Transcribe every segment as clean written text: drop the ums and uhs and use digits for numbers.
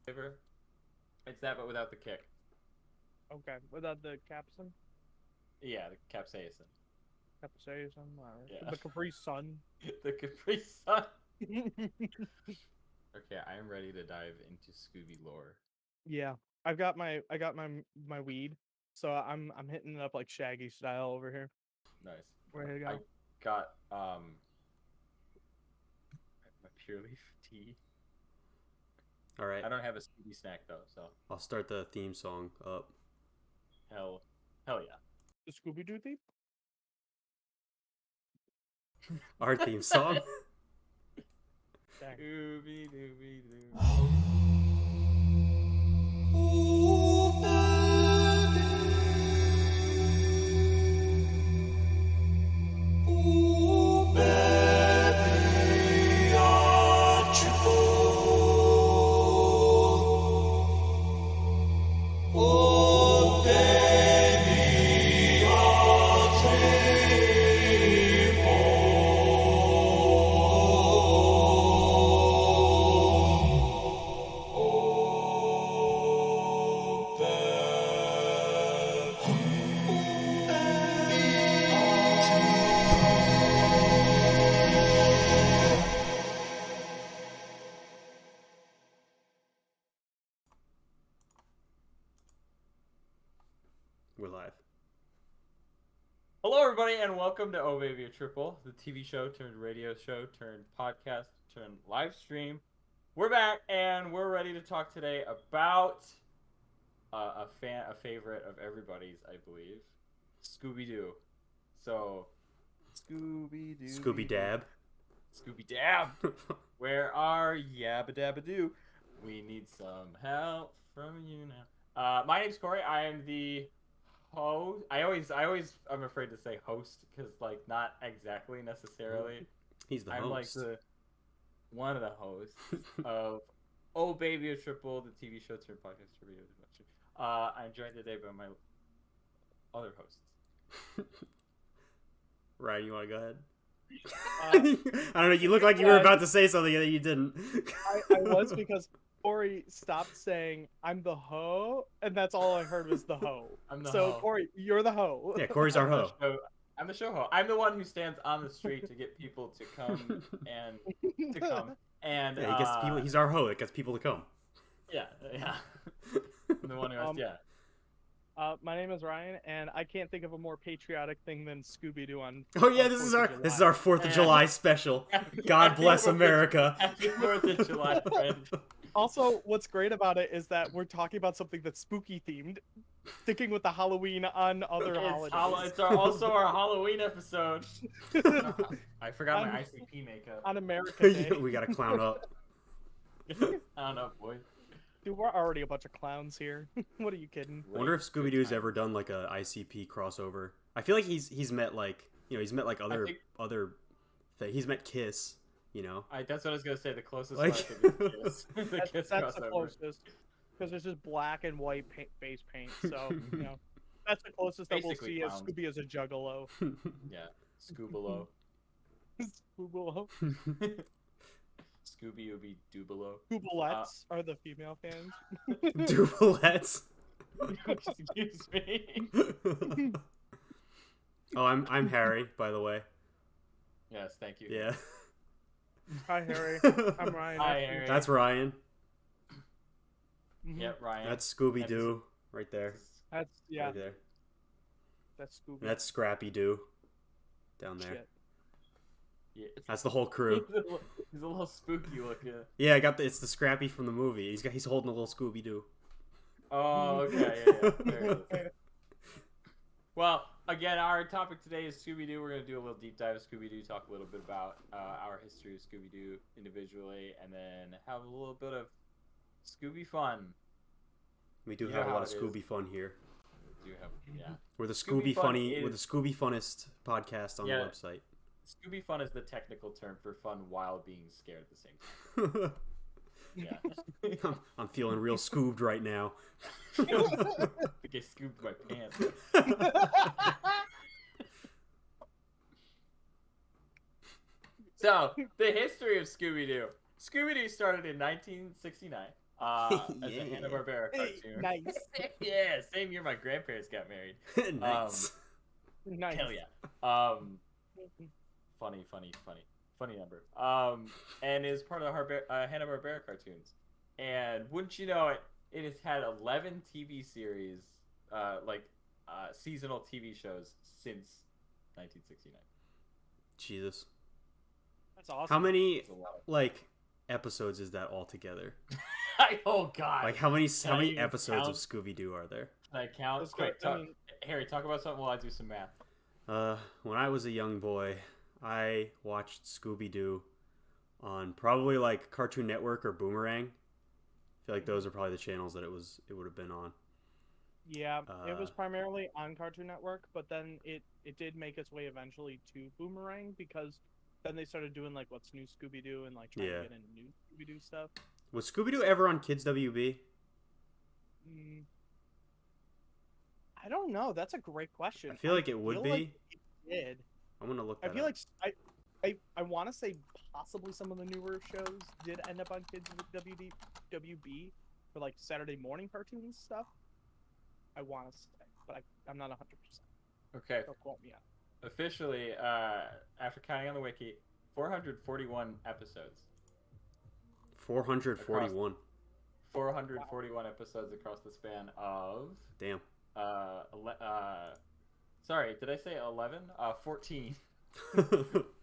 flavor. It's that, but without the kick. Okay, without the capsaicin. Yeah, the capsaicin. Capsaicin. Alright. Yeah. The Capri Sun. The Capri Sun. Okay, I am ready to dive into Scooby lore. Yeah, I got my weed, so I'm hitting it up like Shaggy style over here. Nice. Ready to I go. got my pure leaf tea. All right, I don't have a Scooby snack though, so I'll start the theme song up. hell, hell yeah. The Scooby Doo thief. Our theme song. Dang. Scooby Dooby Doo. We're live. Hello, everybody, and welcome to Oh Baby a Triple, the TV show turned radio show turned podcast turned live stream. We're back, and we're ready to talk today about a favorite of everybody's, I believe, Scooby Doo. So, Scooby Doo, Scooby Dab. Scooby Dab. Where are Yabba Dabba Doo? We need some help from you now. My name's Corey. I am the host. I'm afraid to say host because, like, not exactly necessarily. He's the I'm host. like one of the hosts of Oh Baby a Triple, the TV show turned podcast trivia. I'm joined today by my other hosts. Ryan, you want to go ahead? I don't know. You look like you were about to say something that you didn't. I was because Corey stopped saying I'm the hoe, and that's all I heard was the hoe. I'm the So hoe. Corey, you're the hoe. Yeah, Corey's our hoe. I'm the show ho. I'm the one who stands on the street to get people to come and and Yeah, he gets people. He's our hoe. It gets people to come. Yeah. I'm the one who has, yeah. My name is Ryan, and I can't think of a more patriotic thing than Scooby Doo on. Oh yeah, on this 4th is of our July. 4th of July special. God bless America. Happy 4th of July, friend. Also, what's great about it is that we're talking about something that's spooky themed, sticking with the Halloween on other holidays. It's also our Halloween episode. I forgot my ICP makeup. On America Day. We got to clown up. I don't know, boy. Dude, we're already a bunch of clowns here. What are you kidding? I wonder if Scooby Doo's ever done like a ICP crossover. I feel like he's met like he's met like other he's met Kiss. That's what I was gonna say. The closest Like- one I think is Kiss. The Kiss That's the crossover. closest, because it's just black and white face paint. So that's the closest that we'll Basically see as clowns. Scooby as a juggalo. Yeah, Scoobalo. Scoobaloo. Scooby would be Dubalo. Scoobalettes are the female fans. Dublets. Excuse me. Oh, I'm Harry, by the way. Yes, thank you. Yeah. Hi Harry, I'm Ryan. Hi, Harry. That's Ryan. Mhm. Yep, Ryan. That's Scooby Doo right there. That's Right there. That's Scooby. That's Scrappy Doo down there. Shit. Yeah, That's the whole crew. He's a little spooky looking. Yeah, it's the Scrappy from the movie. He's holding a little Scooby Doo. Oh, okay, yeah. There it is. Well, again, our topic today is Scooby Doo. We're going to do a little deep dive of Scooby Doo, talk a little bit about our history of Scooby Doo individually, and then have a little bit of Scooby fun. We do You have know a how lot of it Scooby is. fun here. Yeah. We're the Scooby Scooby Fun funny. is- We're the Scooby funnest podcast on Yeah. the website. Scooby fun is the technical term for fun while being scared at the same time. Yeah. I'm feeling real scoobed right now. I think I scooped my pants. So, the history of Scooby Doo. Scooby Doo started in 1969 as a Yeah. Hanna-Barbera cartoon. Nice. Yeah, same year my grandparents got married. Nice. Nice. Hell yeah. Funny number. And is part of the Hanna-Barbera cartoons. And wouldn't you know it, it has had 11 TV series, seasonal TV shows since 1969. Jesus. That's awesome. How many That's a lot. like episodes is that altogether? Oh God. Like how many I even episodes of count? Scooby Doo are there? Can I count? Let's Quick, go. I talk, mean- Harry, talk about something while I do some math. When I was a young boy, I watched Scooby Doo on probably like Cartoon Network or Boomerang. I feel like those are probably the channels that it would have been on. Yeah, it was Uh, primarily on Cartoon Network, but then it did make its way eventually to Boomerang because then they started doing like What's New Scooby Doo and like trying Yeah. to get into new Scooby Doo stuff. Was Scooby Doo ever on Kids WB? Mm, I don't know. That's a great question. I feel like it would feel be. like it did. I'm gonna look I that feel up. like I want to say possibly some of the newer shows did end up on Kids WB for like Saturday morning cartoons stuff. I want to say, but I'm not 100%. Okay, Don't quote me on it. officially, after counting on the wiki, 441 episodes. 441. 441 episodes across the span of Damn. sorry, did I say 11? 14.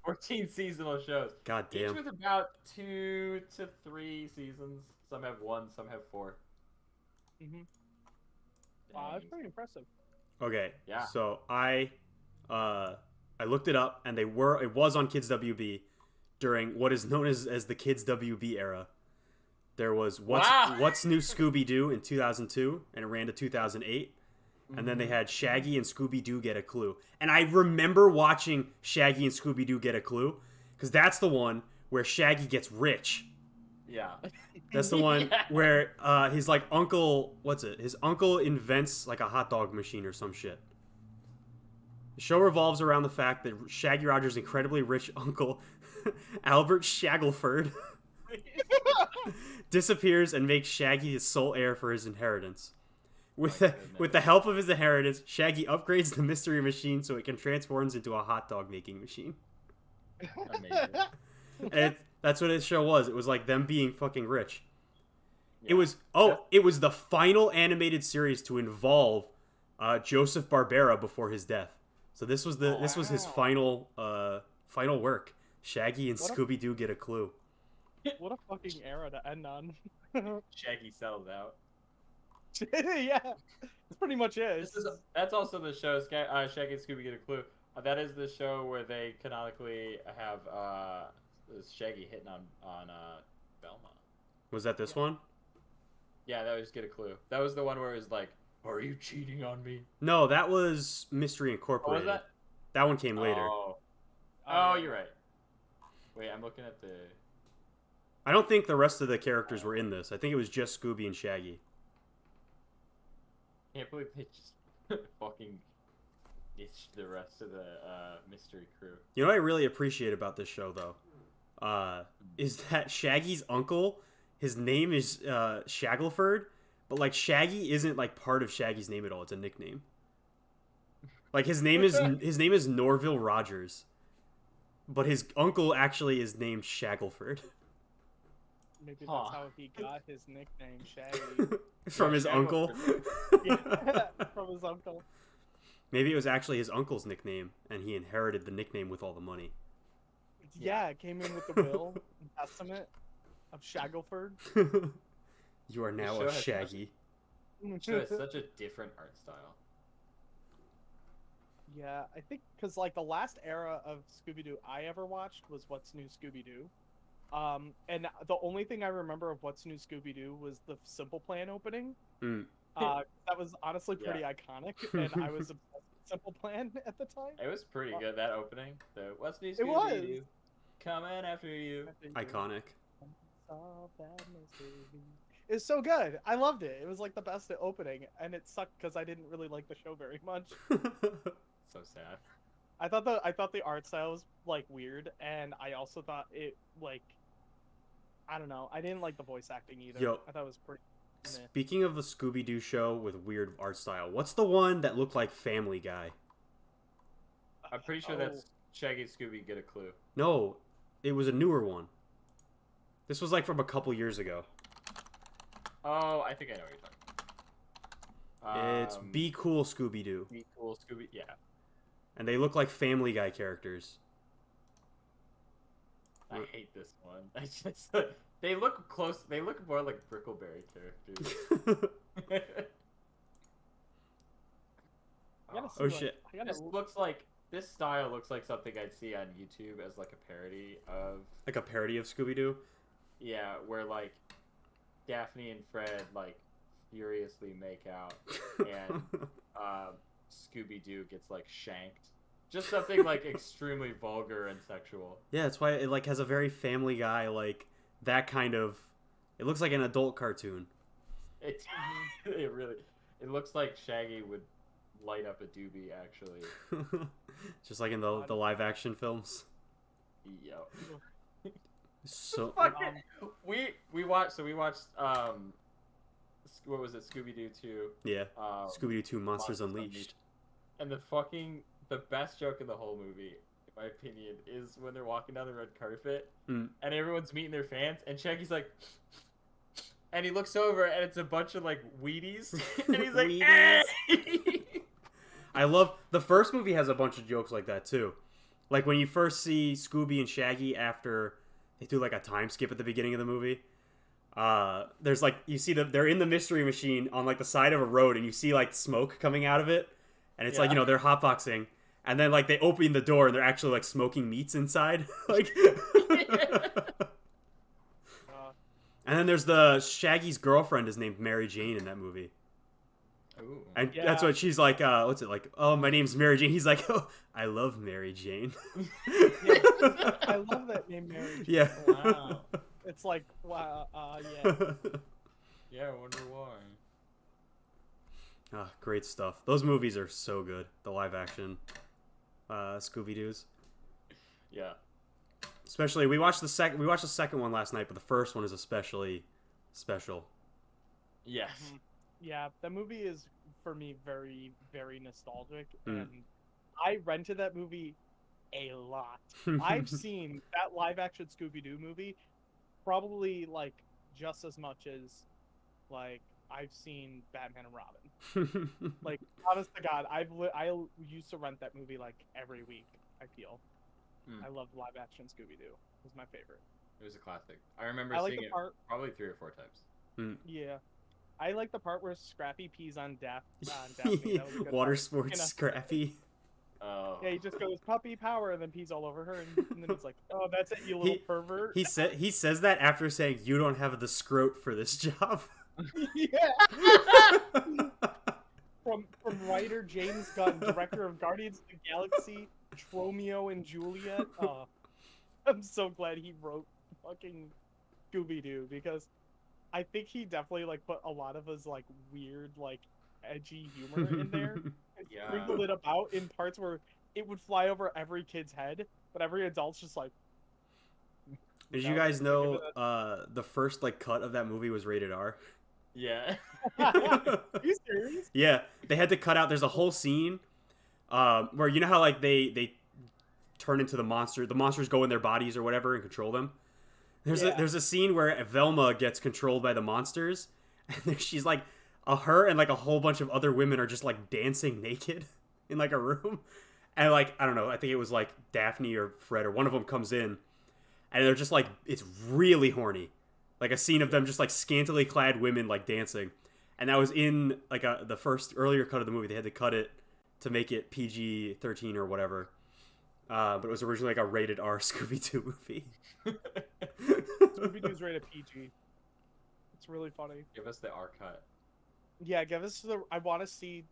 14 seasonal shows. God Each damn. with about 2 to 3 seasons. Some have 1, some have 4. Mm-hmm. Wow, that's pretty impressive. Okay. Yeah. So I looked it up, and it was on Kids WB during what is known as the Kids WB era. There was What's New Scooby Doo in 2002, and it ran to 2008. And then they had Shaggy and Scooby Doo Get a Clue. And I remember watching Shaggy and Scooby Doo Get a Clue, because that's the one where Shaggy gets rich. Yeah. That's the one Yeah. where his like uncle, his uncle invents like a hot dog machine or some shit. The show revolves around the fact that Shaggy Rogers' incredibly rich uncle, Albert Shackleford, disappears and makes Shaggy his sole heir for his inheritance. With the help of his inheritance, Shaggy upgrades the mystery machine so it can transform into a hot dog making machine. Amazing. And that's what his show was. It was like them being fucking rich. Yeah. It was the final animated series to involve Joseph Barbera before his death. So this was his final work. Shaggy and What a- Scooby Doo Get a Clue. What a fucking era to end on. Shaggy sells out. Yeah, that's pretty much it. That's also the show, Shaggy and Scooby Get a Clue. That is the show where they canonically have Shaggy hitting on Velma. Was that this one? Yeah, that was Get a Clue. That was the one where it was like, "Are you cheating on me?" No, that was Mystery Incorporated. that? That one came later. Oh, you're right. Wait, I'm looking at the. I don't think the rest of the characters were in this. I think it was just Scooby and Shaggy. Can't believe they just fucking ditched the rest of the mystery crew. You know what I really appreciate about this show, though, is that Shaggy's uncle, his name is Shackleford, but like Shaggy isn't like part of Shaggy's name at all. It's a nickname. Like his name is Norville Rogers, but his uncle actually is named Shackleford. Maybe that's Huh. how he got his nickname, Shaggy. From his uncle. Yeah, from his uncle. Maybe it was actually his uncle's nickname, and he inherited the nickname with all the money. Yeah, it came in with the will and testament of Shackleford. You are now show a has Shaggy. Show has such a different art style. Yeah, I think because like the last era of Scooby Doo I ever watched was What's New Scooby Doo. And the only thing I remember of What's New Scooby Doo was the Simple Plan opening. Mm. That was honestly pretty iconic, and I was obsessed with Simple Plan at the time. It was pretty good, that opening. The What's New It was. Scooby Doo coming after you. Iconic. It's so good. I loved it. It was like the best opening, and it sucked because I didn't really like the show very much. So sad. I thought the art style was like weird, and I also thought it like I don't know. I didn't like the voice acting either. Yo. I thought it was pretty. Meh. Speaking of the Scooby Doo show with weird art style, what's the one that looked like Family Guy? I'm pretty sure that's Shaggy and Scooby Get a Clue. No, it was a newer one. This was like from a couple years ago. Oh, I think I know what you're talking about. It's Be Cool Scooby Doo. Be Cool Scooby, yeah. And they look like Family Guy characters. I hate this one. I just they look close. They look more like Brickleberry characters. I gotta see, Oh, like, shit. I gotta, This style looks like something I'd see on YouTube as like a parody of. Like a parody of Scooby Doo? Yeah, where like Daphne and Fred like furiously make out, and Scooby Doo gets like shanked. Just something like extremely vulgar and sexual. Yeah, that's why it like has a very Family Guy, like that kind of. It looks like an adult cartoon. It looks like Shaggy would light up a doobie actually. Just like in the live action films. Yo. So we watched what was it, Scooby Doo 2? yeah, Scooby Doo 2 Monsters Unleashed. And the best joke in the whole movie, in my opinion, is when they're walking down the red carpet and everyone's meeting their fans, and Shaggy's like, and he looks over and it's a bunch of like Wheaties, and he's like, Wheaties. I love the first movie has a bunch of jokes like that too, like when you first see Scooby and Shaggy after they do like a time skip at the beginning of the movie. There's like you see they're in the mystery machine on like the side of a road, and you see like smoke coming out of it, and it's like they're hotboxing, and then like they open the door and they're actually like smoking meats inside, like. And then there's the Shaggy's girlfriend is named Mary Jane in that movie. ooh. And that's what she's like, what's it like? Oh, my name's Mary Jane. He's like, oh, I love Mary Jane. yeah, I love that name, Mary Jane. Yeah. Wow. It's like, wow, yeah. Yeah, I wonder why. Great stuff. Those movies are so good. The live action Scooby-Doo's. Yeah. Especially, we watched the second one last night, but the first one is especially special. Yes. Yeah, that movie is, for me, very, very nostalgic. And I rented that movie a lot. I've seen that live-action Scooby-Doo movie probably, like, just as much as, like, I've seen Batman and Robin. Like, honest to God, I used to rent that movie, like, every week, I feel. I loved live-action Scooby-Doo. It was my favorite. It was a classic. I remember like seeing the it part, probably 3 or 4 times. Yeah. I like the part where Scrappy pees on Daphne. That was a good Water part. sports Scrappy. Oh. Yeah, he just goes puppy power and then pees all over her, and then it's like, oh, that's it, you little pervert. He says that after saying, "You don't have the scrote for this job." Yeah. from writer James Gunn, director of Guardians of the Galaxy, Romeo and Juliet. I'm so glad he wrote fucking Scooby-Doo, because I think he definitely like put a lot of his like weird like edgy humor in there and sprinkled it about in parts where it would fly over every kid's head, but every adult's just like. Did you guys know the first like cut of that movie was rated R? Yeah. Are you serious? Yeah, they had to cut out. There's a whole scene where you know how like they turn into the monster. The monsters go in their bodies or whatever and control them. There's a scene where Velma gets controlled by the monsters, and she's like, her and like a whole bunch of other women are just like dancing naked in like a room, and like I don't know, I think it was like Daphne or Fred or one of them comes in, and they're just like it's really horny, like a scene of them just like scantily clad women like dancing, and that was in like the first earlier cut of the movie. They had to cut it to make it PG-13 or whatever. But it was originally like a rated R Scooby-Doo movie. Scooby-Doo's rated PG. It's really funny. Give us the R cut. Yeah, give us the. I want to see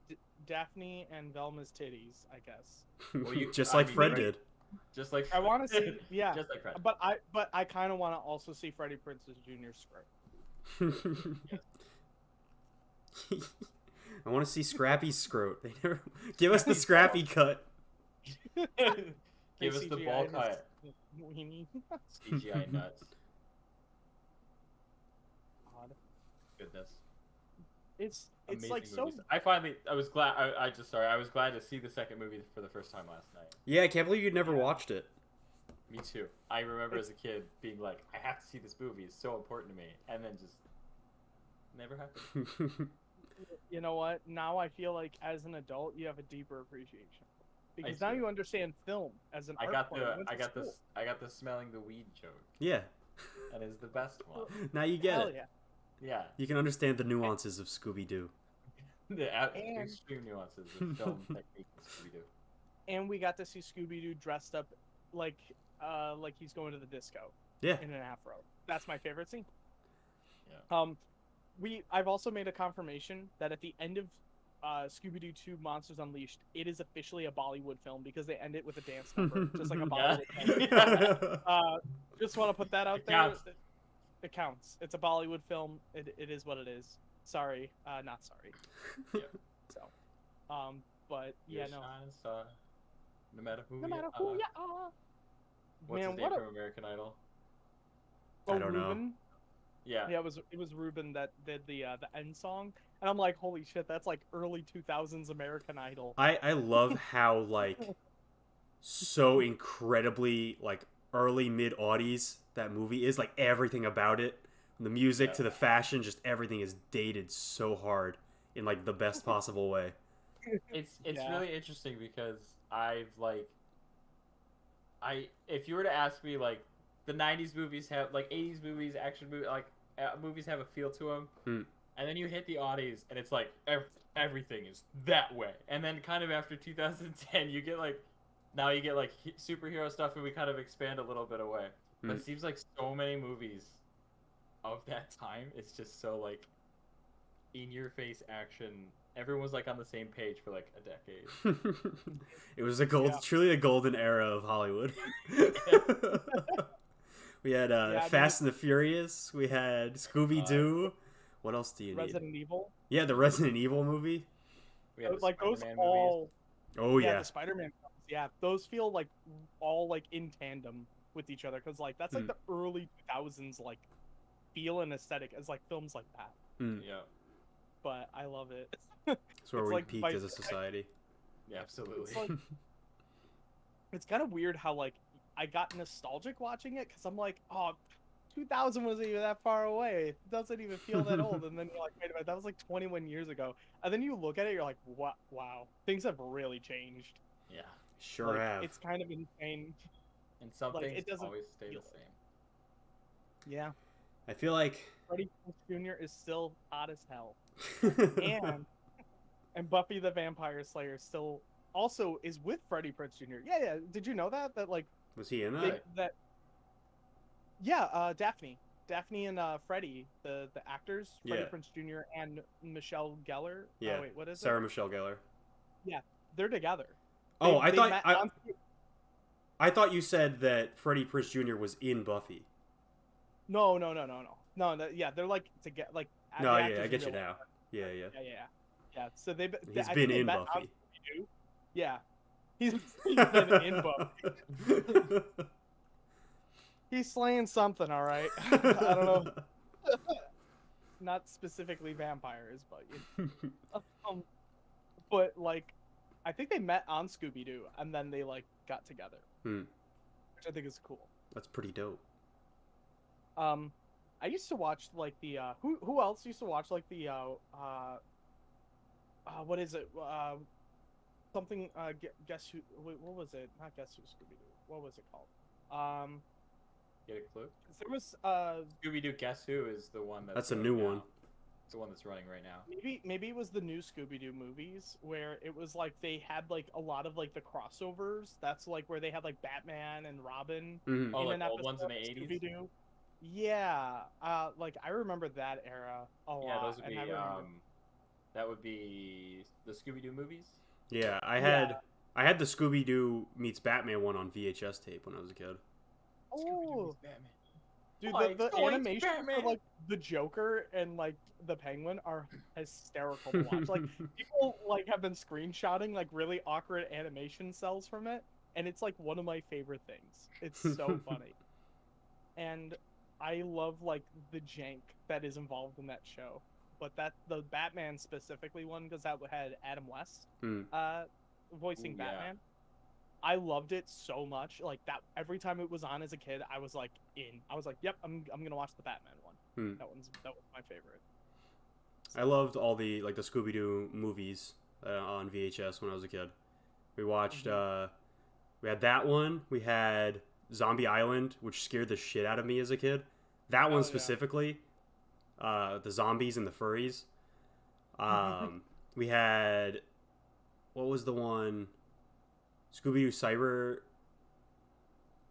Daphne and Velma's titties, I guess. Well, just like Fred did. Just like I want to see. Yeah. Just like Fred. But I kind of want to also see Freddie Prinze's Jr. script. I want to see Scrappy's scrote. They never give us the Scrappy cut. Give us the ball cut. Weenie. CGI nuts. goodness. It's Amazing like so. movies. I was glad. I was glad to see the second movie for the first time last night. Yeah, I can't believe you'd never watched it. Me too. I remember as a kid being like, I have to see this movie. It's so important to me, and then just never happened. You know what? Now I feel like as an adult, you have a deeper appreciation because I now do. you understand film as an I art got form. the You went to school. I got the smelling the weed joke. Yeah. That is the best one. Now you get Hell it. yeah! Yeah. You can understand the nuances of Scooby Doo. The And- extreme nuances of film technique in Scooby Doo. And we got to see Scooby Doo dressed up like he's going to the disco. Yeah. In an afro. That's my favorite scene. Yeah. I've also made a confirmation that at the end of Scooby Doo 2 Monsters Unleashed, it is officially a Bollywood film because they end it with a dance number, just like a Bollywood film. Just want to put that out It there. counts. It counts. It's a Bollywood film. It is what it is. Sorry, not sorry. Yeah. So, but yeah, You're no. a shining star, no matter who No you matter are. who you are. What's Man, his name from American Idol? I don't know. Ruben? Yeah. Yeah, it was Ruben that did the end song, and I'm like, holy shit, that's like early 2000s American Idol. I love how like so incredibly like early mid aughties that movie is. Like everything about it, from the music to the fashion, just everything is dated so hard in like the best possible way. It's Yeah. really interesting because if you were to ask me like the 90s movies have like 80s movies, action movie movies have a feel to them. Hmm. And then you hit the oddies and it's like everything is that way. And then kind of after 2010 you get like superhero stuff and we kind of expand a little bit away. But it seems like so many movies of that time, it's just so like in your face action. Everyone was like on the same page for like a decade. It was truly a golden era of Hollywood. We had Fast and the Furious. We had Scooby Doo. What else do you need? Resident Evil. Yeah, the Resident Evil movie. We had the Like those Spider-Man all. Oh yeah, yeah. the Spider-Man films. Yeah, those feel like all like in tandem with each other because like that's like the early 2000s like feel and aesthetic as like films like that. movies. Yeah. But I love it. It's where It's we like peaked vice- as a society. Yeah, absolutely. It's like it's kind of weird how like I got nostalgic watching it because I'm like, oh, 2000 wasn't even that far away. It doesn't even feel that old. And then you're like, wait a minute, that was like 21 years ago. And then you look at it, you're like, wow, things have really changed. Yeah. Sure Like, have. It's kind of insane. And some Like, things it doesn't always stay the feel same. Yeah. I feel like Freddie Prinze Jr. is still hot as hell. And Buffy the Vampire Slayer still also is with Freddie Prinze Jr. Yeah. Did you know that? That like was he in that? Daphne and Freddie, the actors, Freddie Yeah. Prinze Jr. and Michelle Gellar. Yeah. Oh, wait, what is Sarah it? Michelle Gellar. They're together. Oh, They met on- I thought you said that Freddie Prinze Jr. was in Buffy. No. Yeah, they're like to get like. No, the yeah, actors I in get you real now. Yeah. Yeah. So they. He's I been think they in met on Buffy. Scooby-Doo. Yeah, he's been in Buffy. He's slaying something, all right. I don't know. Not specifically vampires, but but like, I think they met on Scooby Doo, and then they like got together, which I think is cool. That's pretty dope. I used to watch like the who else used to watch like the what is it something guess who what was it, not Guess Who Scooby Doo, what was it called Get a clue? there was Scooby Doo Guess Who is the one That's a running new now. one. It's the one that's running right now. maybe it was the new Scooby Doo movies where it was like they had like a lot of like the crossovers. That's like where they had like Batman and Robin Mhm. Oh, in like an old ones in the episode of 80s? Scooby-Doo. Yeah, like I remember that era a lot. Yeah, those would and be I remember- that would be the Scooby Doo movies. Yeah, I had the Scooby Doo meets Batman one on VHS tape when I was a kid. Oh, Batman. dude, Why, the it's going to animation for Batman. like the Joker and like the Penguin are hysterical to watch. Like people like have been screenshotting like really awkward animation cells from it, and it's like one of my favorite things. It's so funny. And I love like the jank that is involved in that show. But the Batman specifically one, because that had Adam West Hmm. voicing Ooh, yeah. Batman. I loved it so much. Like that every time it was on as a kid, I was like in. I was like, "Yep, I'm gonna watch the Batman one." Hmm. That was my favorite. I loved all the Scooby Doo movies on VHS when I was a kid. We watched. We had that one. We had Zombie Island, which scared the shit out of me as a kid. That one yeah. specifically, the zombies and the furries. We had, what was the one? Scooby Doo Cyber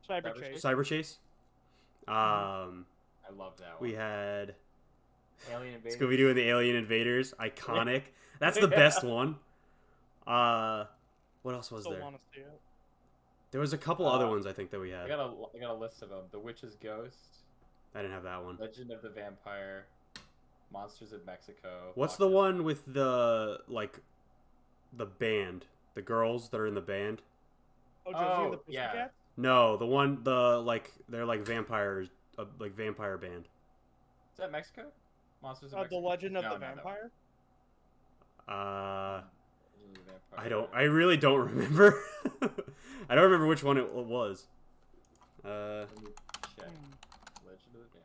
Cyber Chase. Cyber Chase. I love that one. We had Alien Invaders. Scooby Doo and the Alien Invaders, iconic. That's the best one. What else was Still there? want to see it. There was a couple other ones I think that we had. I got a list of them. The Witch's Ghost. I didn't have that one. Legend of the Vampire. Monsters of Mexico. What's the one with the band? The girls that are in the band? Oh, Josie and the yeah. Pussycats? No, they're like vampires, like vampire band. Is that Mexico? Monsters of The Mexico. Legend of No, the not that Vampire? Legend of the Vampire. I really don't remember. I don't remember which one it was. Let me check. Hmm. Legend of the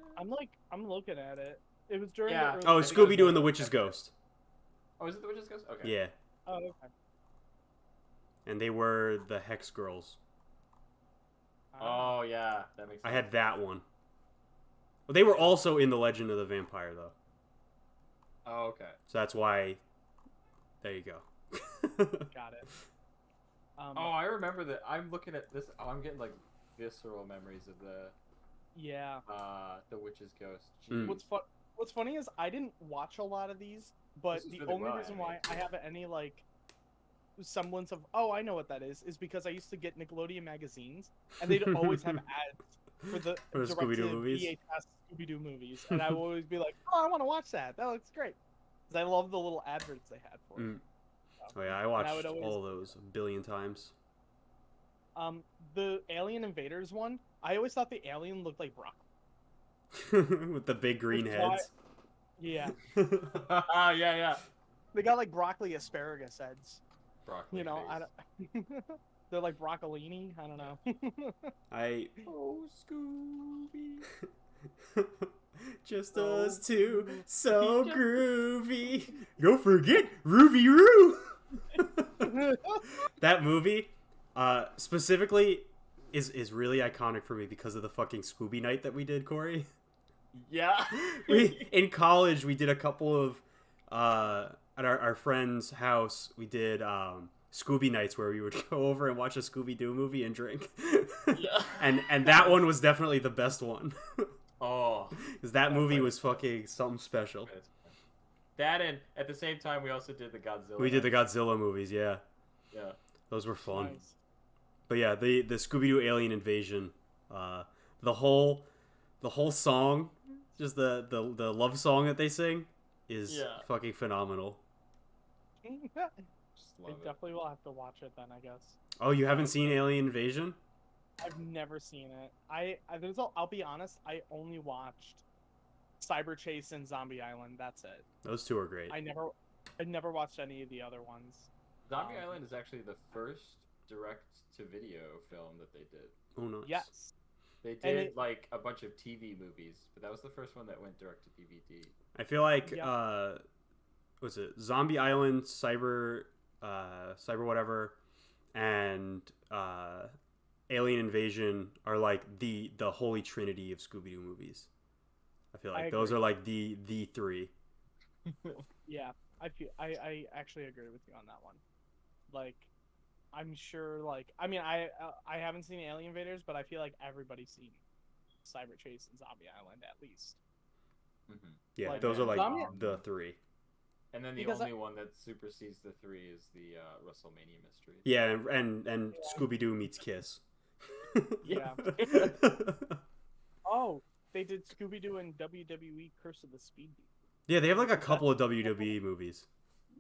Vampire. I'm looking at it. It was during Yeah. the early Oh, I think it was Scooby Doo and the Legend of Witch's the Vampire. Ghost. Oh, is it the Witch's Ghost? Okay. Yeah, Oh, okay. and they were the Hex Girls. Oh yeah, that makes sense. I had that one. Well, they were also in the Legend of the Vampire though, Oh, okay. so that's why. There you go. Got it. Oh, I remember that. I'm looking at this. Oh, I'm getting like visceral memories of yeah. the Witch's Ghost. Mm. Jeez. What's funny is I didn't watch a lot of these, but This is the really only well reason why animated. I have any like semblance of I know what that is because I used to get Nickelodeon magazines and they'd always have ads for the For the Scooby-Doo direct-to movies? VHS Scooby Doo movies, and I would always be like, "Oh, I want to watch that. That looks great." Because I love the little adverts they had for it. Mm. Oh yeah, I watched would always- all of those a billion times. The Alien Invaders one, I always thought the alien looked like Brock. With the big green Which is why- heads. Yeah, yeah. they got like broccoli asparagus heads. Broccoli You know, face. I don't. They're like broccolini. I don't know. I Oh, Scooby. just Oh, us two, so groovy. Don't forget Ruby Roo. That movie, specifically, is really iconic for me because of the fucking Scooby night that we did, Corey. Yeah. We in college we did a couple of at our friend's house we did Scooby nights where we would go over and watch a Scooby Doo movie and drink. Yeah. and that one was definitely the best one. Oh. Because that movie was fucking something special. That, and at the same time we also did the Godzilla. We did the Godzilla movies, yeah. Yeah. Those were fun. Nice. But yeah, the Scooby Doo Alien Invasion, the whole song, just the love song that they sing is fucking phenomenal. Just I love it. definitely will have to watch it then, I guess. Oh, you haven't seen Alien Invasion? I've never seen it. I'll be honest, I only watched Cyber Chase and Zombie Island. That's it. Those two are great. I never watched any of the other ones. Zombie Island is actually the first direct-to-video film that they did. Oh, nice. Yes. They And did it- like a bunch of TV movies, but that was the first one that went direct to DVD. I feel like Yeah. what's it? Zombie Island, Cyber whatever, and Alien Invasion are like the holy trinity of Scooby Doo movies. I feel like those agree. are like the three. Yeah, I actually agree with you on that one. Like, I'm sure. Like, I mean, I haven't seen Alien Invaders, but I feel like everybody's seen Cyber Chase and Zombie Island at least. Yeah, Like, those are like Zombie- the three. And then the Because only one that supersedes the three is the WrestleMania mystery. Yeah, and Scooby Doo meets Kiss. Yeah. Oh, they did Scooby Doo and WWE Curse of the Speed Demon. Yeah, they have like a couple of WWE movies.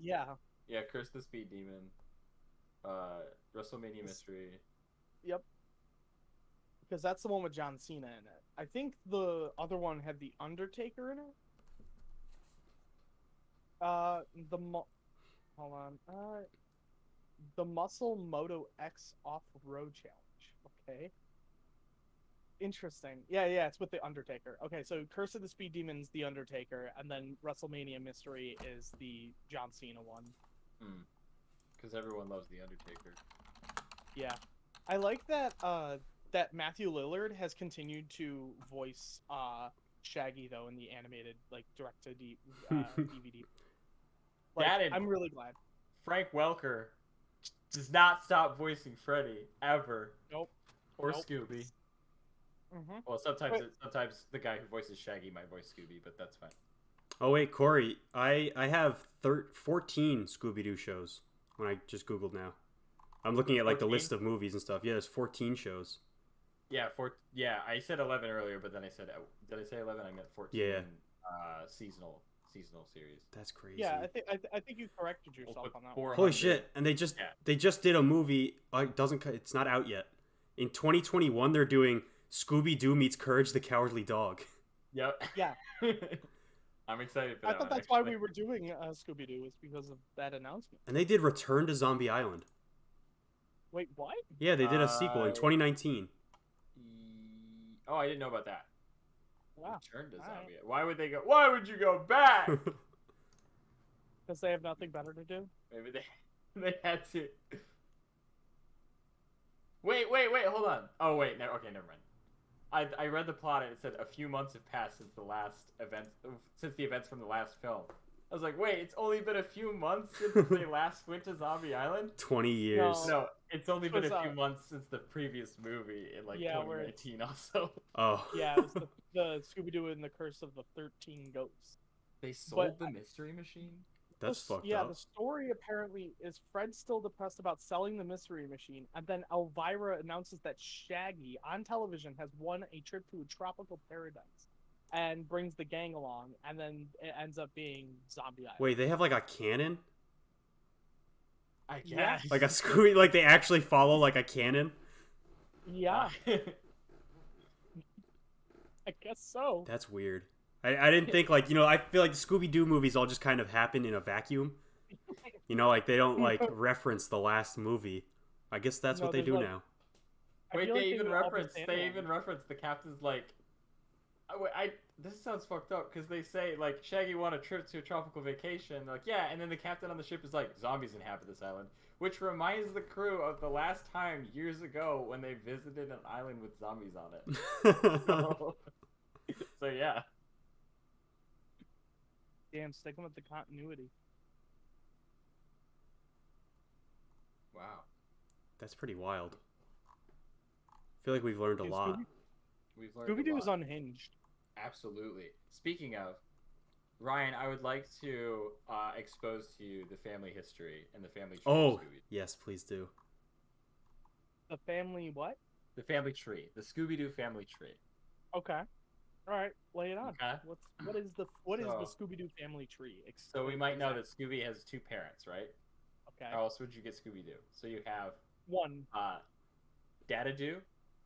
Yeah. Yeah, Curse the Speed Demon, WrestleMania mystery. Yep. because that's the one with John Cena in it. I think the other one had the Undertaker in it. Hold on. The Muscle Moto X Off-Road Challenge. Okay. Interesting. Yeah, it's with the Undertaker. Okay, so Curse of the Speed Demon's the Undertaker, and then WrestleMania Mystery is the John Cena one. Because everyone loves the Undertaker. Yeah, I like that. That Matthew Lillard has continued to voice Shaggy though in the animated like direct to DVD. Like, I'm really glad. Frank Welker does not stop voicing Freddy ever. Nope. Or Scooby. Mm-hmm. Well, sometimes the guy who voices Shaggy might voice Scooby, but that's fine. Oh wait, Corey, I have 14 Scooby Doo shows. When I just googled now, I'm looking at like 14? the list of movies and stuff. Yeah, there's 14 shows. Yeah, I said 11 earlier, but then I said, did I say 11? I meant 14. Yeah. Seasonal series. That's crazy. Yeah, I think you corrected yourself on that one. Holy shit! And they just did a movie. It's not out yet. In 2021, they're doing Scooby Doo meets Courage the Cowardly Dog. Yep. Yeah. I'm excited for that. I thought that's why we were doing Scooby Doo, was because of that announcement. And they did Return to Zombie Island. Wait, what? Yeah, they did a sequel in 2019. Oh, I didn't know about that. Wow. Return to Zombie. Why would they go? Why would you go back? Because they have nothing better to do. Maybe they had to. Wait, hold on. Oh wait, no, okay, never mind. I read the plot and it said a few months have passed since the events from the last film. I was like, wait, it's only been a few months since they last went to Zombie Island? 20 years. No, it's only been a few months since the previous movie in 2019 also. Oh. Yeah, it was the Scooby Doo and the Curse of the 13 Ghosts. They sold the Mystery Machine? That's fucked up. Yeah, the story apparently is Fred's still depressed about selling the Mystery Machine, and then Elvira announces that Shaggy, on television, has won a trip to a tropical paradise and brings the gang along, and then it ends up being Zombie Island. Wait, they have like a canon? I guess. Like a Scooby, like they actually follow like a canon? Yeah. I guess so. That's weird. I didn't think like, I feel like the Scooby-Doo movies all just kind of happen in a vacuum. Like they don't like reference the last movie. I guess that's what they do now. Wait, they even reference the captain's like, this sounds fucked up because they say like Shaggy won a trip to a tropical vacation. They're like, yeah, and then the captain on the ship is like, zombies inhabit this island, which reminds the crew of the last time years ago when they visited an island with zombies on it. So yeah. Damn, sticking with the continuity. Wow. That's pretty wild. I feel like we've learned a lot. Scooby-Doo is unhinged. Absolutely. Speaking of, Ryan, I would like to expose to you the family history and the family tree. Oh, yes, please do. The family what? The family tree. The Scooby-Doo family tree. Okay. All right, lay it on. Okay. What is the Scooby-Doo family tree? So we might know that Scooby has two parents, right? Okay. How else would you get Scooby-Doo? So you have one. Dada-Doo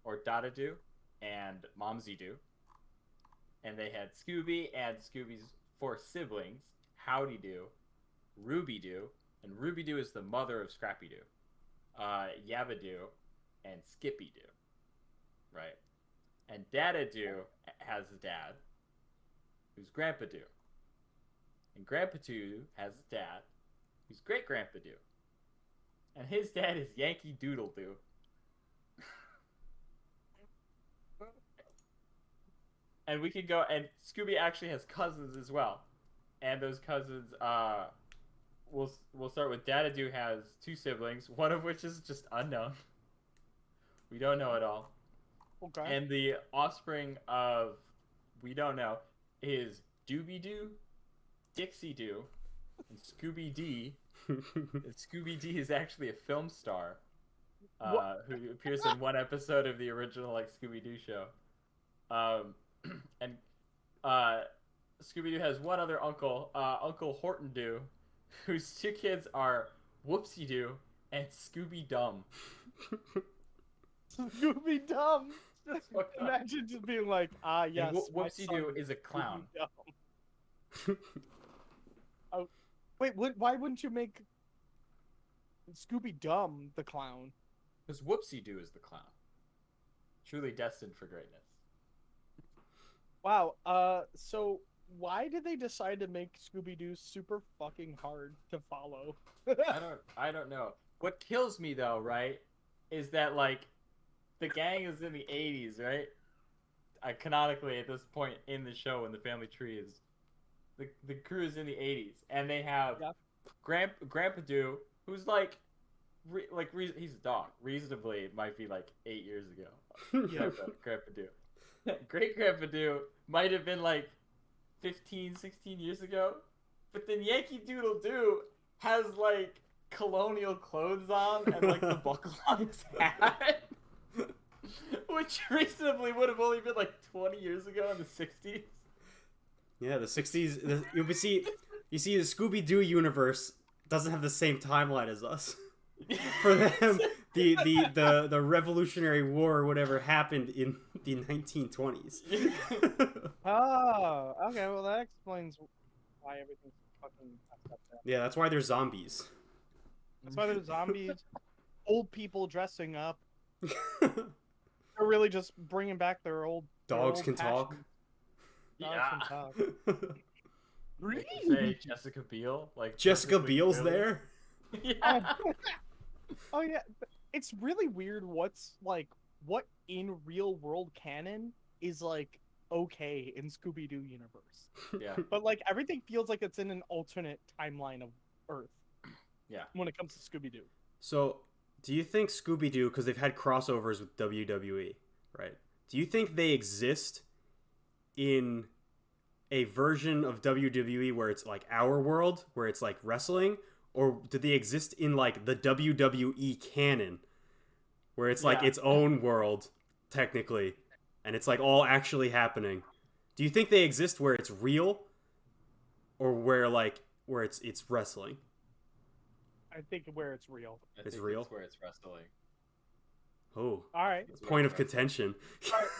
or Dada-Doo and Momsy-Doo. And they had Scooby and Scooby's 4 siblings, Howdy-Doo, Ruby-Doo, and Ruby-Doo is the mother of Scrappy-Doo, Yabba-Doo, and Skippy-Doo, right? And Dada-Doo has a dad, who's Grandpa-Doo. And Grandpa-Doo has a dad, who's Great-Grandpa-Doo. And his dad is Yankee Doodle-Doo. And we could go, and Scooby actually has cousins as well. And those cousins, we'll start with Dada-Doo has 2 siblings, one of which is just unknown. We don't know at all. Okay. And the offspring of, we don't know, is Dooby-Doo, Dixie-Doo, and Scooby-Dee. Scooby-Dee is actually a film star who appears in one episode of the original Scooby-Doo show. And Scooby-Doo has one other uncle, Uncle Horton-Doo, whose 2 kids are Whoopsie-Doo and Scooby-Dumb. Scooby-Dumb. That's fucked up. Imagine just being like, yes, And my Whoopsie son Doo is is a clown. Scooby-Doo. Oh, wait, why wouldn't you make Scooby Dumb the clown? Because Whoopsie Doo is the clown. Truly destined for greatness. Wow. So why did they decide to make Scooby Doo super fucking hard to follow? I don't know. What kills me though, right, is that like the gang is in the 80s, right? Canonically at this point in the show when the family tree is the crew is in the 80s and they have Yeah. Grandpa Doo, who's like he's a dog. Reasonably, it might be like 8 years ago. Yeah. Grandpa Doo. Great Grandpa Doo might have been like 15, 16 years ago. But then Yankee Doodle Doo has like colonial clothes on and like the buckle on his hat. Which reasonably would have only been like 20 years ago in the 60s. Yeah, the 60s. You see the Scooby Doo universe doesn't have the same timeline as us. For them, the Revolutionary War or whatever happened in the 1920s. Oh, okay. Well, that explains why everything's fucking messed up there. Yeah, that's why they're zombies. That's why there's zombies, old people dressing up. They're really just bringing back their old. Dogs can talk. Dogs Yeah. can talk. Like you say Jessica Biel, like Jessica perfectly Biel's brilliant. there. Yeah. Oh yeah, it's really weird. What in real world canon is like okay in Scooby Doo universe, Yeah. but like everything feels like it's in an alternate timeline of Earth. Yeah. When it comes to Scooby Doo. So, do you think Scooby Doo, because they've had crossovers with WWE, right? Do you think they exist in a version of WWE where it's like our world, where it's like wrestling, or do they exist in like the WWE canon, where it's like its own world technically, and it's like all actually happening? Do you think they exist where it's real, or where it's wrestling? I think where it's real. It's real? That's where it's wrestling. Oh, All right, That's where point it's of wrestling. contention.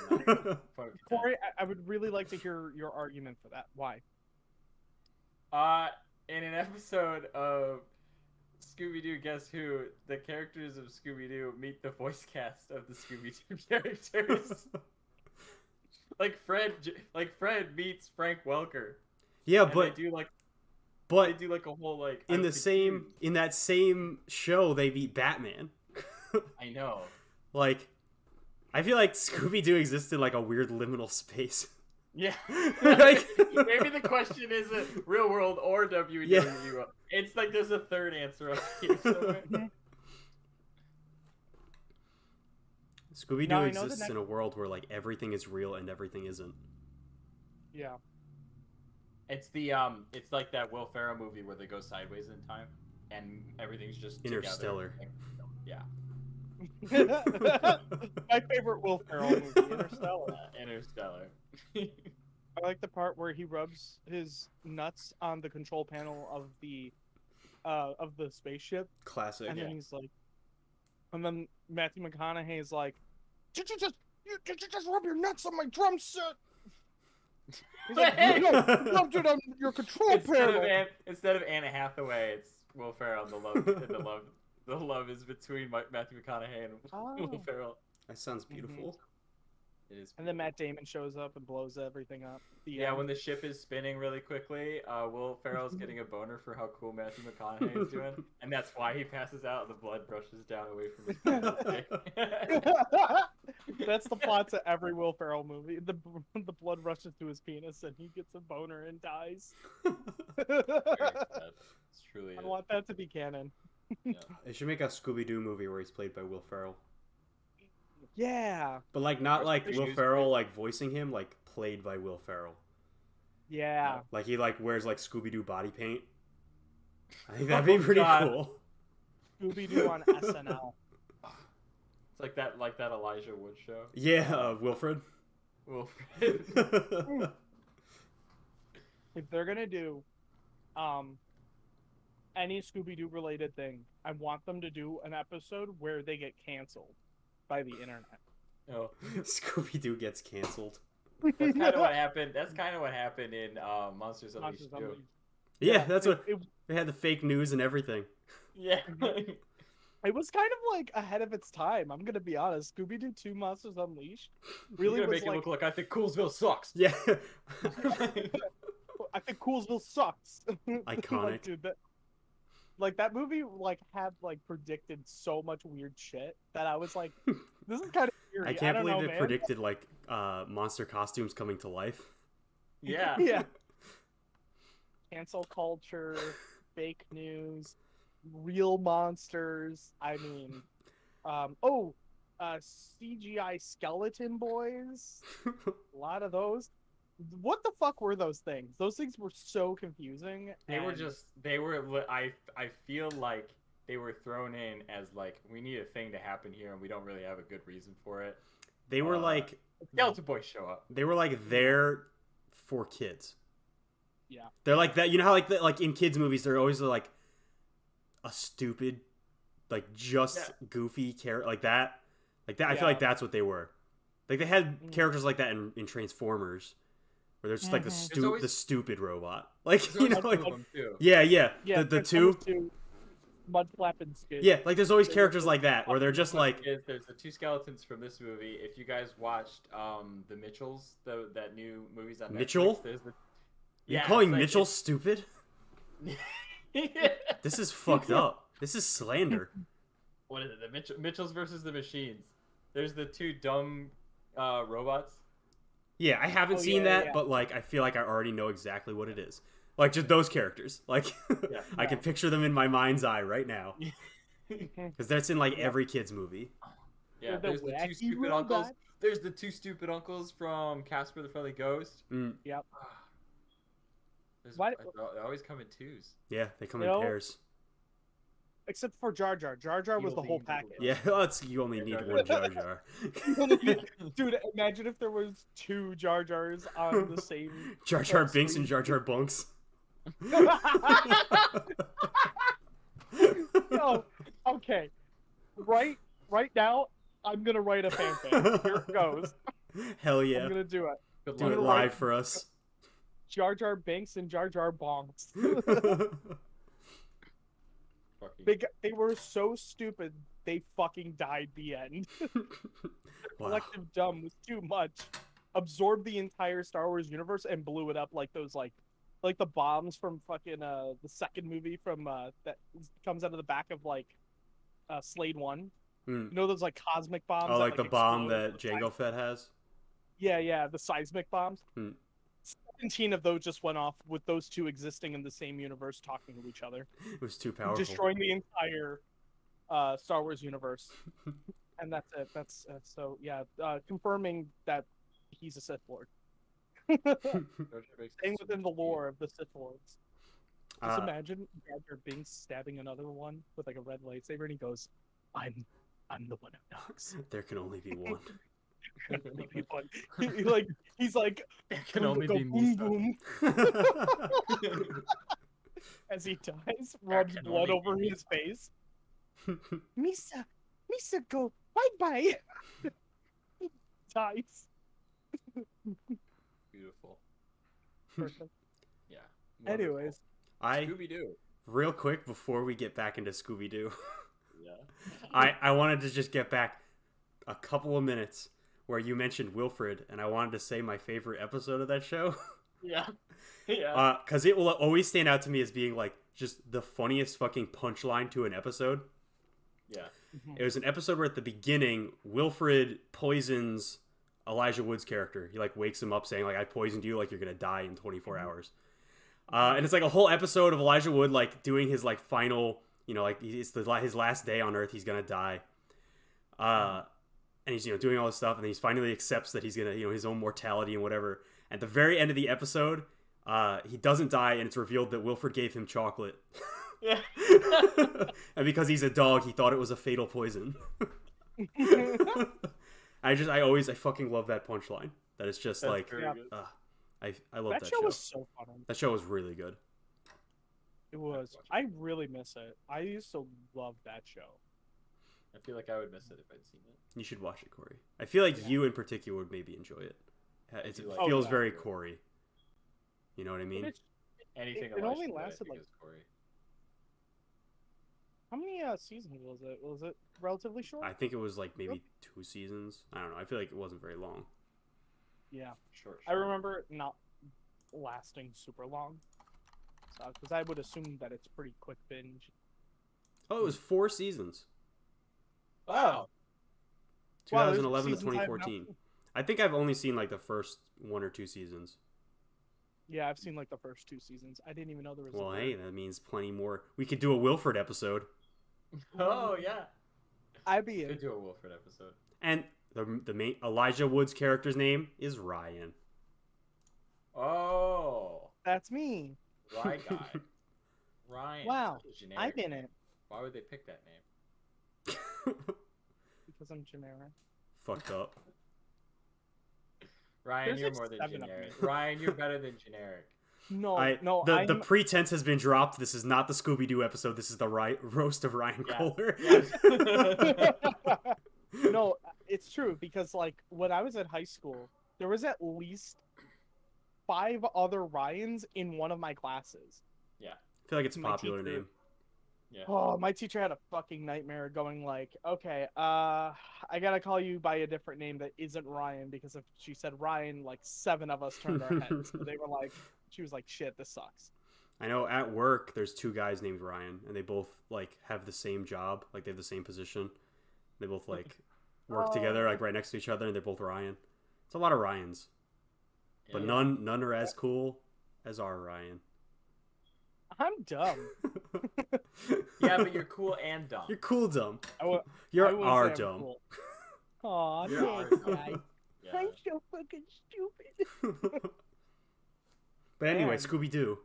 Point of contention. Corey, I would really like to hear your argument for that. Why? In an episode of Scooby Doo Guess Who, the characters of Scooby Doo meet the voice cast of the Scooby Doo characters. like Fred meets Frank Welker. Yeah, And but they do like a whole like in I'm that same show they beat Batman. I know. Like, I feel like Scooby Doo exists in like a weird liminal space. Yeah. Like- Maybe the question isn't real world or WWE. Yeah. It's like there's a third answer up here somewhere. Scooby Doo Now, I know the exists in a world where like everything is real and everything isn't. Yeah. It's it's like that Will Ferrell movie where they go sideways in time and everything's just Interstellar. together. Yeah. My favorite Will Ferrell movie, Interstellar. Interstellar. I like the part where he rubs his nuts on the control panel of the spaceship, Classic. and then he's like, and then Matthew McConaughey is like, did you just rub your nuts on my drum set? He's like, no, rubbed it on your control panel. Instead of Anna Hathaway, it's Will Ferrell. The love is between Matthew McConaughey and Will Ferrell. That sounds beautiful. It is. And then Matt Damon shows up and blows everything up. Yeah, when the ship is spinning really quickly, Will Ferrell's getting a boner for how cool Matthew McConaughey is doing, and that's why he passes out and the blood rushes down away from his That's the plot to every Will Ferrell movie. The blood rushes to his penis and he gets a boner and dies. It's truly. I want that to be canon. Yeah. They should make a Scooby Doo movie where he's played by Will Ferrell. Yeah. But like not like There's Will news Ferrell for it. like voicing him, like played by Will Ferrell. Yeah. Like he like wears like Scooby Doo body paint. I think that'd be pretty cool. Scooby Doo on SNL. It's like that Elijah Wood show. Yeah, Wilfred. Wilfred. If they're gonna do any Scooby Doo related thing, I want them to do an episode where they get canceled by the internet. Oh, Scooby Doo gets canceled. that's kind of what happened. That's kind of what happened in Monsters Unleashed Monsters too. Unleashed. Yeah, that's what it, they had, the fake news and everything. Yeah. it was kind of like ahead of its time. I'm gonna be honest. Scooby Doo 2 Monsters Unleashed You're really gonna was make it like look like I think Coolsville sucks. Yeah. I think Coolsville sucks. Iconic. Like, dude, that movie had predicted so much weird shit that I was like, this is kind of eerie. I can't don't believe know, it man. predicted monster costumes coming to life. Yeah. Yeah. Cancel culture, fake news, real monsters. I mean, CGI skeleton boys. A lot of those. What the fuck were those things? Those things were so confusing. I feel like they were thrown in as like, we need a thing to happen here and we don't really have a good reason for it. They were like Skeleton Boys show up. they were like there for kids. Yeah. They're like that. You know how like in kids movies they're always like a stupid, like just goofy character like that. Like that. I feel like that's what they were. Like they had characters like that in Transformers. Where there's just like the stupid robot, like you know, like yeah, the two, Mud Flap and Skid. yeah, like there's always characters like that where they're just like there's the two skeletons from this movie. If you guys watched the Mitchells, that new movies on Mitchell, Netflix, there's the you're calling Mitchell stupid? This is fucked up. This is slander. What is it? The Mitchells versus the Machines. There's the two dumb robots. Yeah, I haven't seen that, but like I feel like I already know exactly what it is. Like just those characters. Like I can picture them in my mind's eye right now. Because that's in like every kid's movie. Yeah, there's the two stupid uncles. There's the two stupid uncles from Casper the Friendly Ghost. Yep. They always come in twos. Yeah, they come in pairs. Except for Jar Jar. Jar Jar was the whole package. Yeah, you only need one Jar Jar. Dude, imagine if there was two Jar Jars on the same Jar Jar Binks and Jar Jar Bunks. No, okay. Right now, I'm gonna write a fanfic. Here it goes. Hell yeah. I'm gonna do it. Do it live for us. Jar Jar Binks and Jar Jar Bonks. They were so stupid they fucking died the end. Wow. Collective dumb was too much. Absorbed the entire Star Wars universe and blew it up like those like the bombs from fucking the second movie from that comes out of the back of like Slade 1. You know those like cosmic bombs? Oh, like the bomb explode? that Jango Fett has? Yeah, the seismic bombs. 17 of those just went off with those two existing in the same universe talking to each other. It was too powerful. Destroying the entire Star Wars universe. And that's it. That's so, yeah. Confirming that he's a Sith Lord. Staying within the lore of the Sith Lords. Just imagine Jar Jar Binks stabbing another one with like a red lightsaber and he goes, I'm the one who knocks. There can only be one. He's like, there can only be boom, boom. As he dies, rubs blood over his face. Misa go bye. He dies. Beautiful. Perfect. Yeah. Wonderful. Anyways, Scooby Doo. Real quick before we get back into Scooby Doo, yeah. I wanted to just get back a couple of minutes where you mentioned Wilfred, and I wanted to say my favorite episode of that show. Yeah. Yeah. Because it will always stand out to me as being like just the funniest fucking punchline to an episode. Yeah. It was an episode where at the beginning, Wilfred poisons Elijah Wood's character. He like wakes him up saying like, I poisoned you, like you're gonna die in 24 hours. And it's like a whole episode of Elijah Wood like doing his like final, you know, like it's his last day on Earth. He's gonna die. And he's, you know, doing all this stuff, and then he finally accepts that he's gonna, you know, his own mortality and whatever. At the very end of the episode, he doesn't die, and it's revealed that Wilfred gave him chocolate. Yeah. And because he's a dog, he thought it was a fatal poison. I fucking love that punchline. That is just like, I love that show. That show was so fun. That show was really good. It was. I really miss it. I used to love that show. I feel like I would miss it if I'd seen it. You should watch it, Corey. I feel like you in particular would maybe enjoy it. It like feels yeah. very Corey. You know what I mean? Anything it only Elisha would, I lasted, think, like- is Corey. How many seasons was it? Was it relatively short? I think it was like maybe 2 seasons. I don't know. I feel like it wasn't very long. Yeah. Short. I remember it not lasting super long. So, because I would assume that it's pretty quick binge. Oh, it was 4 seasons. Wow. Wow, there's 2011 to seasons I have not 2014. seen. I think I've only seen like the first 1 or 2 seasons. Yeah, I've seen like the first 2 seasons. I didn't even know there was. Well, a hey, that means plenty more. We could do a Wilford episode. Oh yeah. I'd be in. Could do a Wilfred episode. And the main Elijah Wood's character's name is Ryan. Oh, That's me. Rye guy. Ryan. Wow, Such a generic I'm in name. it Why would they pick that name? because I'm generic. Fucked up. Ryan, There's you're like more than 7 of generic. them. Ryan, you're better than generic. No, The I'm, pretense has been dropped. This is not the Scooby Doo episode. This is the roast of Ryan Yeah. Koller. Yes. no, it's true because like when I was at high school, there was at least 5 other Ryans in one of my classes. I feel like it's a My popular teacher- name. Yeah. Oh, my teacher had a fucking nightmare going like, okay, I gotta call you by a different name that isn't Ryan because if she said Ryan, like 7 of us turned our heads. So they were like, she was like, shit, this sucks. I know at work there's 2 guys named Ryan, and they both like have the same job, like they have the same position. They both like work together, like right next to each other, and they're both Ryan. It's a lot of Ryans, but Yeah. none are as cool as our Ryan. I'm dumb. Yeah, but you're cool and dumb. You're cool, dumb. I You're wouldn't our say I'm dumb. cool. Aw, You're our thanks, dumb. guys. Yeah. I'm so fucking stupid. But anyway, Man. Scooby Doo.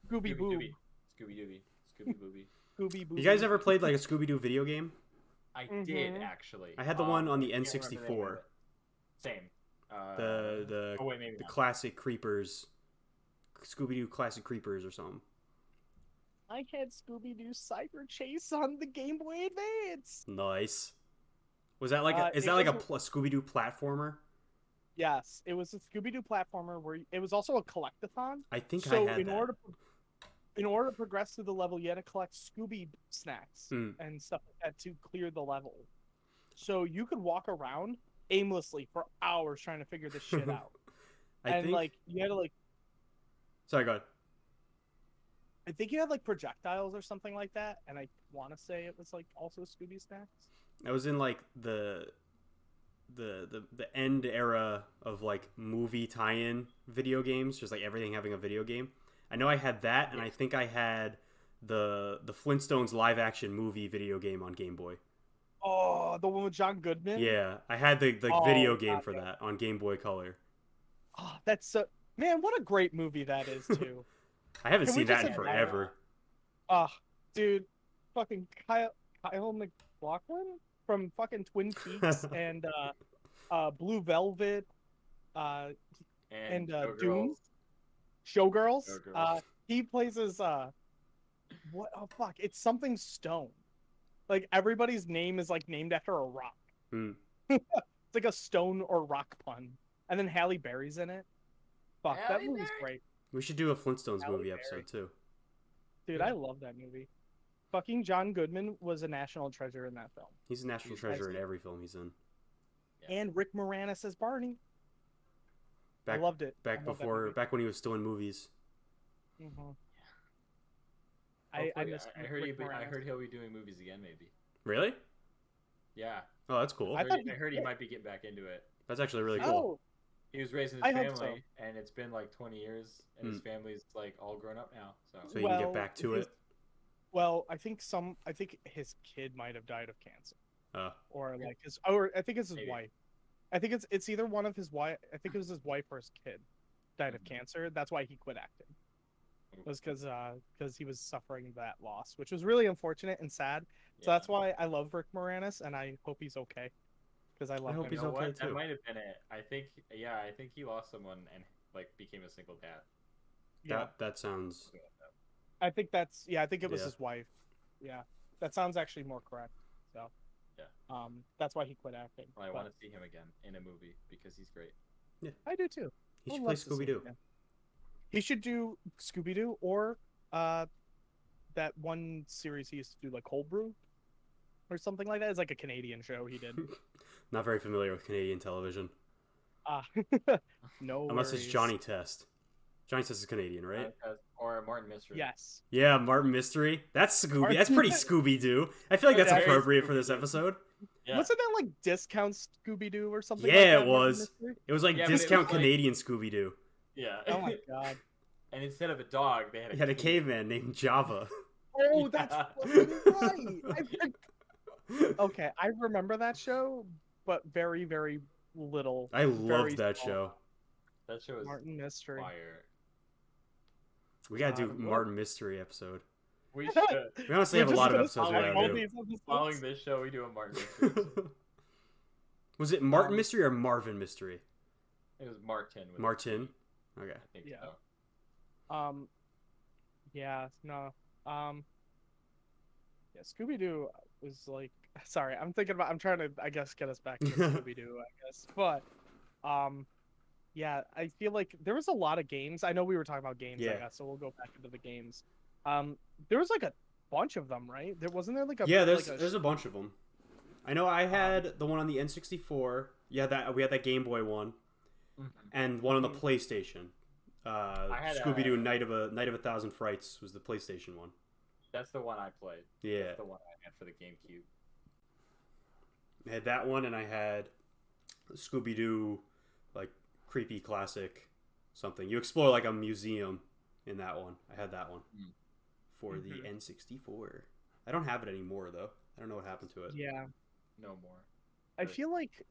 Scooby Boo. Scooby Dooby. Scooby Booby. Scooby Boo. You guys ever played like a Scooby Doo video game? I Mhm. did actually. I had the one on the I can't remember the name of N64. it. Same. The Oh wait, maybe the not. classic Creepers, Scooby Doo classic Creepers or something. I had Scooby Doo Cyber Chase on the Game Boy Advance. Nice. Was that like is it that like a was Scooby Doo platformer? Yes, it was a Scooby Doo platformer where it was also a collectathon. I think So I had in that. order to progress through the level, you had to collect Scooby snacks and stuff like that to clear the level. So you could walk around aimlessly for hours trying to figure this shit out. I think. like you had to like Sorry, go ahead. I think you had like projectiles or something like that, and I want to say it was like also Scooby snacks. I was in like the end era of like movie tie-in video games, just like everything having a video game. I know I had that, and I think I had the Flintstones live action movie video game on Game Boy. Oh, the one with John Goodman. Yeah, I had the Oh, video game God, for yeah. that on Game Boy Color. Oh, that's so man. What a great movie that is too. I haven't Can we seen that just in admire forever. Oh, dude, fucking Kyle MacLachlan from fucking Twin Peaks and Blue Velvet, and Showgirls. Dune. Showgirls. Showgirls. He plays as what? Oh fuck! It's something Stone. Like everybody's name is like named after a rock. Hmm. It's like a stone or rock pun. And then Halle Berry's in it. Fuck, that Halle movie's Berry? great. We should do a Flintstones Halle movie Berry. episode too. Dude, I love that movie. Fucking John Goodman was a national treasure in that film. He's a national He's treasure in nice. every film he's in. Yeah. And Rick Moranis as Barney. Back I loved it. back I love that before movie. back when he was still in movies. Mhm. Hopefully, I missed I heard Rick I Moranis. heard he'll be doing movies again, maybe. Really? Yeah. Oh, that's cool. I thought I heard he did. might be getting back into it. That's actually really cool. Oh, He was raising I his hope family, and it's been like 20 years, and his family's like all grown up now. So So you can get back to it. Well, I think his kid might have died of cancer, Uh, or like or I think it's his Maybe. wife. I think it's either one of his wife. I think it was his wife or his kid died of Mm-hmm. cancer. That's why he quit acting. It was because he was suffering that loss, which was really unfortunate and sad. So that's why I love Rick Moranis, and I hope he's okay. Because I love hope him. he's You know okay, what? That too. might have been it. I think he lost someone and like became a single dad. Yeah, that sounds. I think it was Yeah. his wife. Yeah, that sounds actually more correct. So Yeah. That's why he quit acting. Well, I but want to see him again in a movie because he's great. I do too. He I should would play love to see Scooby him Doo. again. He should do Scooby Doo or that one series he used to do, like Cold Brew or something like that. It's like a Canadian show he did. Not very familiar with Canadian television. Ah, no Unless it's worries. Johnny Test. Johnny Test is Canadian, right? Or Martin Mystery. Yes. Yeah, Martin Mystery. That's Scooby. Martin- That's pretty Scooby Doo. I feel like that's Yeah, appropriate for this Scooby-Doo. episode. Yeah. Wasn't that like Discount Scooby Doo or something? Yeah, like that, it Martin was. Mystery? It was like Yeah, but it was discount like- Canadian Scooby Doo. Yeah. Oh my god. And instead of a dog, they had He had a caveman named Java. Oh, that's Yeah. fucking right. Okay, I remember that show, but very, very little. I Very loved that small. show. That show was Martin Mystery. fire. We gotta do God, Martin Mystery episode. We should. We honestly We're have a just lot of gonna episodes we follow gotta all do. these episodes. Following this show, we do a Martin Mystery episode. Was it Martin Mystery or Marvin Mystery? It was Martin. With Martin. Okay. I think Yeah. so. Yeah, no. Yeah, Scooby Doo was like. Sorry, I'm trying to, I guess, get us back to Scooby Doo, I guess. But, yeah, I feel like there was a lot of games. I know we were talking about games, I Yeah. guess, so we'll go back into the games. There was like a bunch of them, right? Wasn't there like a Yeah, like there's a bunch of them. I know I had the one on the N64. Yeah, we had that Game Boy one, Mhm. and one on the Mhm. PlayStation. had Scooby Doo a- Night of a Thousand Frights was the PlayStation one. That's the one I played. Yeah, That's the one I had for the GameCube. I had that one, and I had Scooby Doo, like creepy classic something. You explore like a museum in that one. I had that one Mm. for the Mhm. N64. I don't have it anymore though. I don't know what happened to it. Yeah. No more. I But- feel like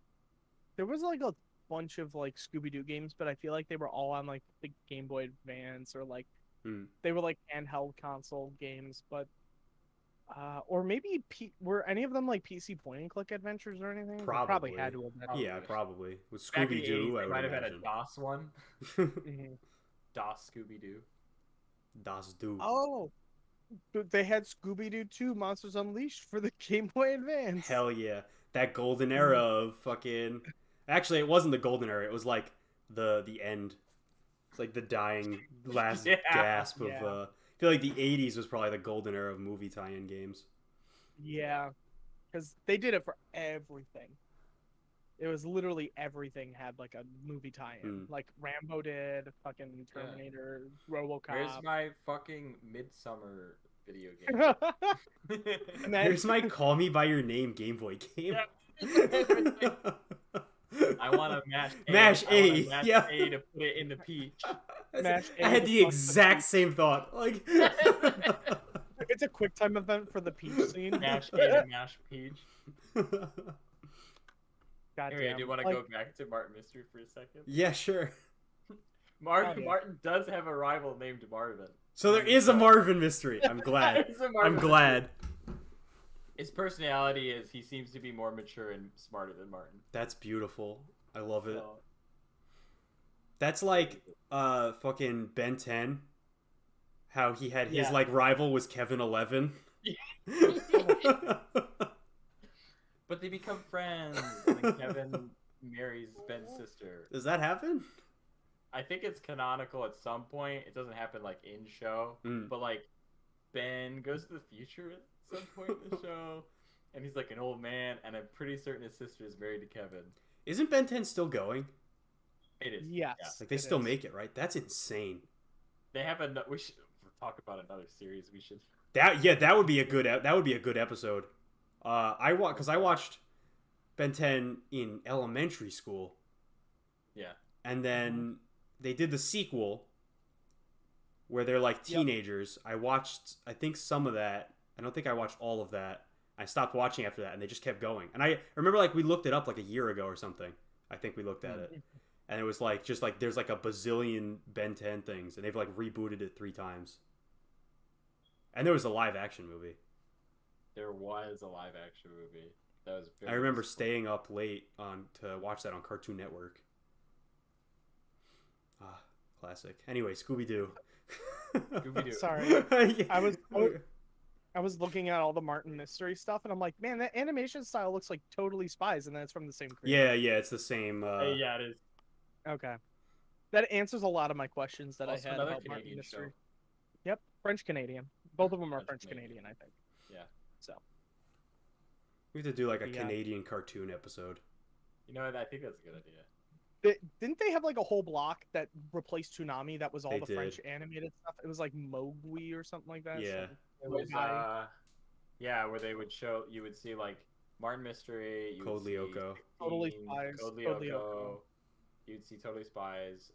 there was like a bunch of like Scooby Doo games, but I feel like they were all on like the Game Boy Advance or like Hmm. they were like handheld console games, but or maybe were any of them like PC point and click adventures or anything? They probably Probably. had to have been. Yeah, probably with Back in the Scooby Doo. 80s, I they would might have had a imagine. DOS one. Mhm. DOS Scooby Doo. Das Doo. Oh, but they had Scooby Doo 2 Monsters Unleashed for the Game Boy Advance. Hell yeah, that golden era of fucking. Actually, it wasn't the golden era. It was like the end. It's like the dying last Yeah. gasp of. Yeah. I feel like the '80s was probably the golden era of movie tie-in games. Yeah, because they did it for everything. It was literally everything had like a movie tie-in. Mm. Like Rambo did, fucking Terminator, RoboCop. Where's my fucking Midsummer video game? And then- Here's my Call Me by Your Name Game Boy game. I want to mash A. Mash I wanna A, mash yeah. A to put it in the peach. Mash I had A the to fuck the exact peach. same thought. Like, It's a quick time event for the peach scene. Mash A to mash peach. Goddamn. Anyway, I do want to Like, go back to Martin Mystery for a second. yeah, sure. Martin yeah. Martin does have a rival named Marvin. So there is a Marvin mystery. I'm glad. There's a I'm Marvin glad. His personality is he seems to be more mature and smarter than Martin. That's beautiful. I love it. So, That's like fucking Ben 10. How he had his Yeah. like rival was Kevin 11. but they become friends, and then Kevin marries Ben's sister. Does that happen? I think it's canonical at some point. It doesn't happen like in show, Mm. but like Ben goes to the future at some point in the show, and he's like an old man, and I'm pretty certain his sister is married to Kevin. Isn't Ben 10 still going? It is. Yes. Yeah. Like they it still is. make it, right? That's insane. They have a. We should talk about another series. We should. That would be a good episode. I watched Ben 10 in elementary school, Yeah. and then they did the sequel where they're like Yep. teenagers. I watched, I think, some of that. I don't think I watched all of that. I stopped watching after that, and they just kept going. And I remember like we looked it up like a year ago or something. I think we looked at it, and it was like just like there's like a bazillion Ben 10 things, and they've like rebooted it 3 times. And there was a live action movie. There was a live action movie that was. Very I remember staying up late to watch that on Cartoon Network. Ah, classic. Anyway, Scooby Doo. Scooby-Doo. Sorry. I was- I was looking at all the Martin Mystery stuff, and I'm like, man, that animation style looks like totally Spies, and then it's from the same creator. Yeah, it's the same. Yeah, it is. Okay. That answers a lot of my questions that Also I had another about Martin Canadian Mystery. show. Yep, French Canadian. Both of them are French French Canadian, I think. Yeah. So We have to do like a Yeah. Canadian cartoon episode. You know what? I think that's a good idea. didn't they have like a whole block that replaced Toonami that was all They the did. French animated stuff? It was like Mowgli or something like that. Yeah. It was yeah, where they would show you would see like Martin Mystery, you Code would see Lyoko. Totally Team, Spies, Code Code Lyoko. Lyoko. You'd see Totally Spies.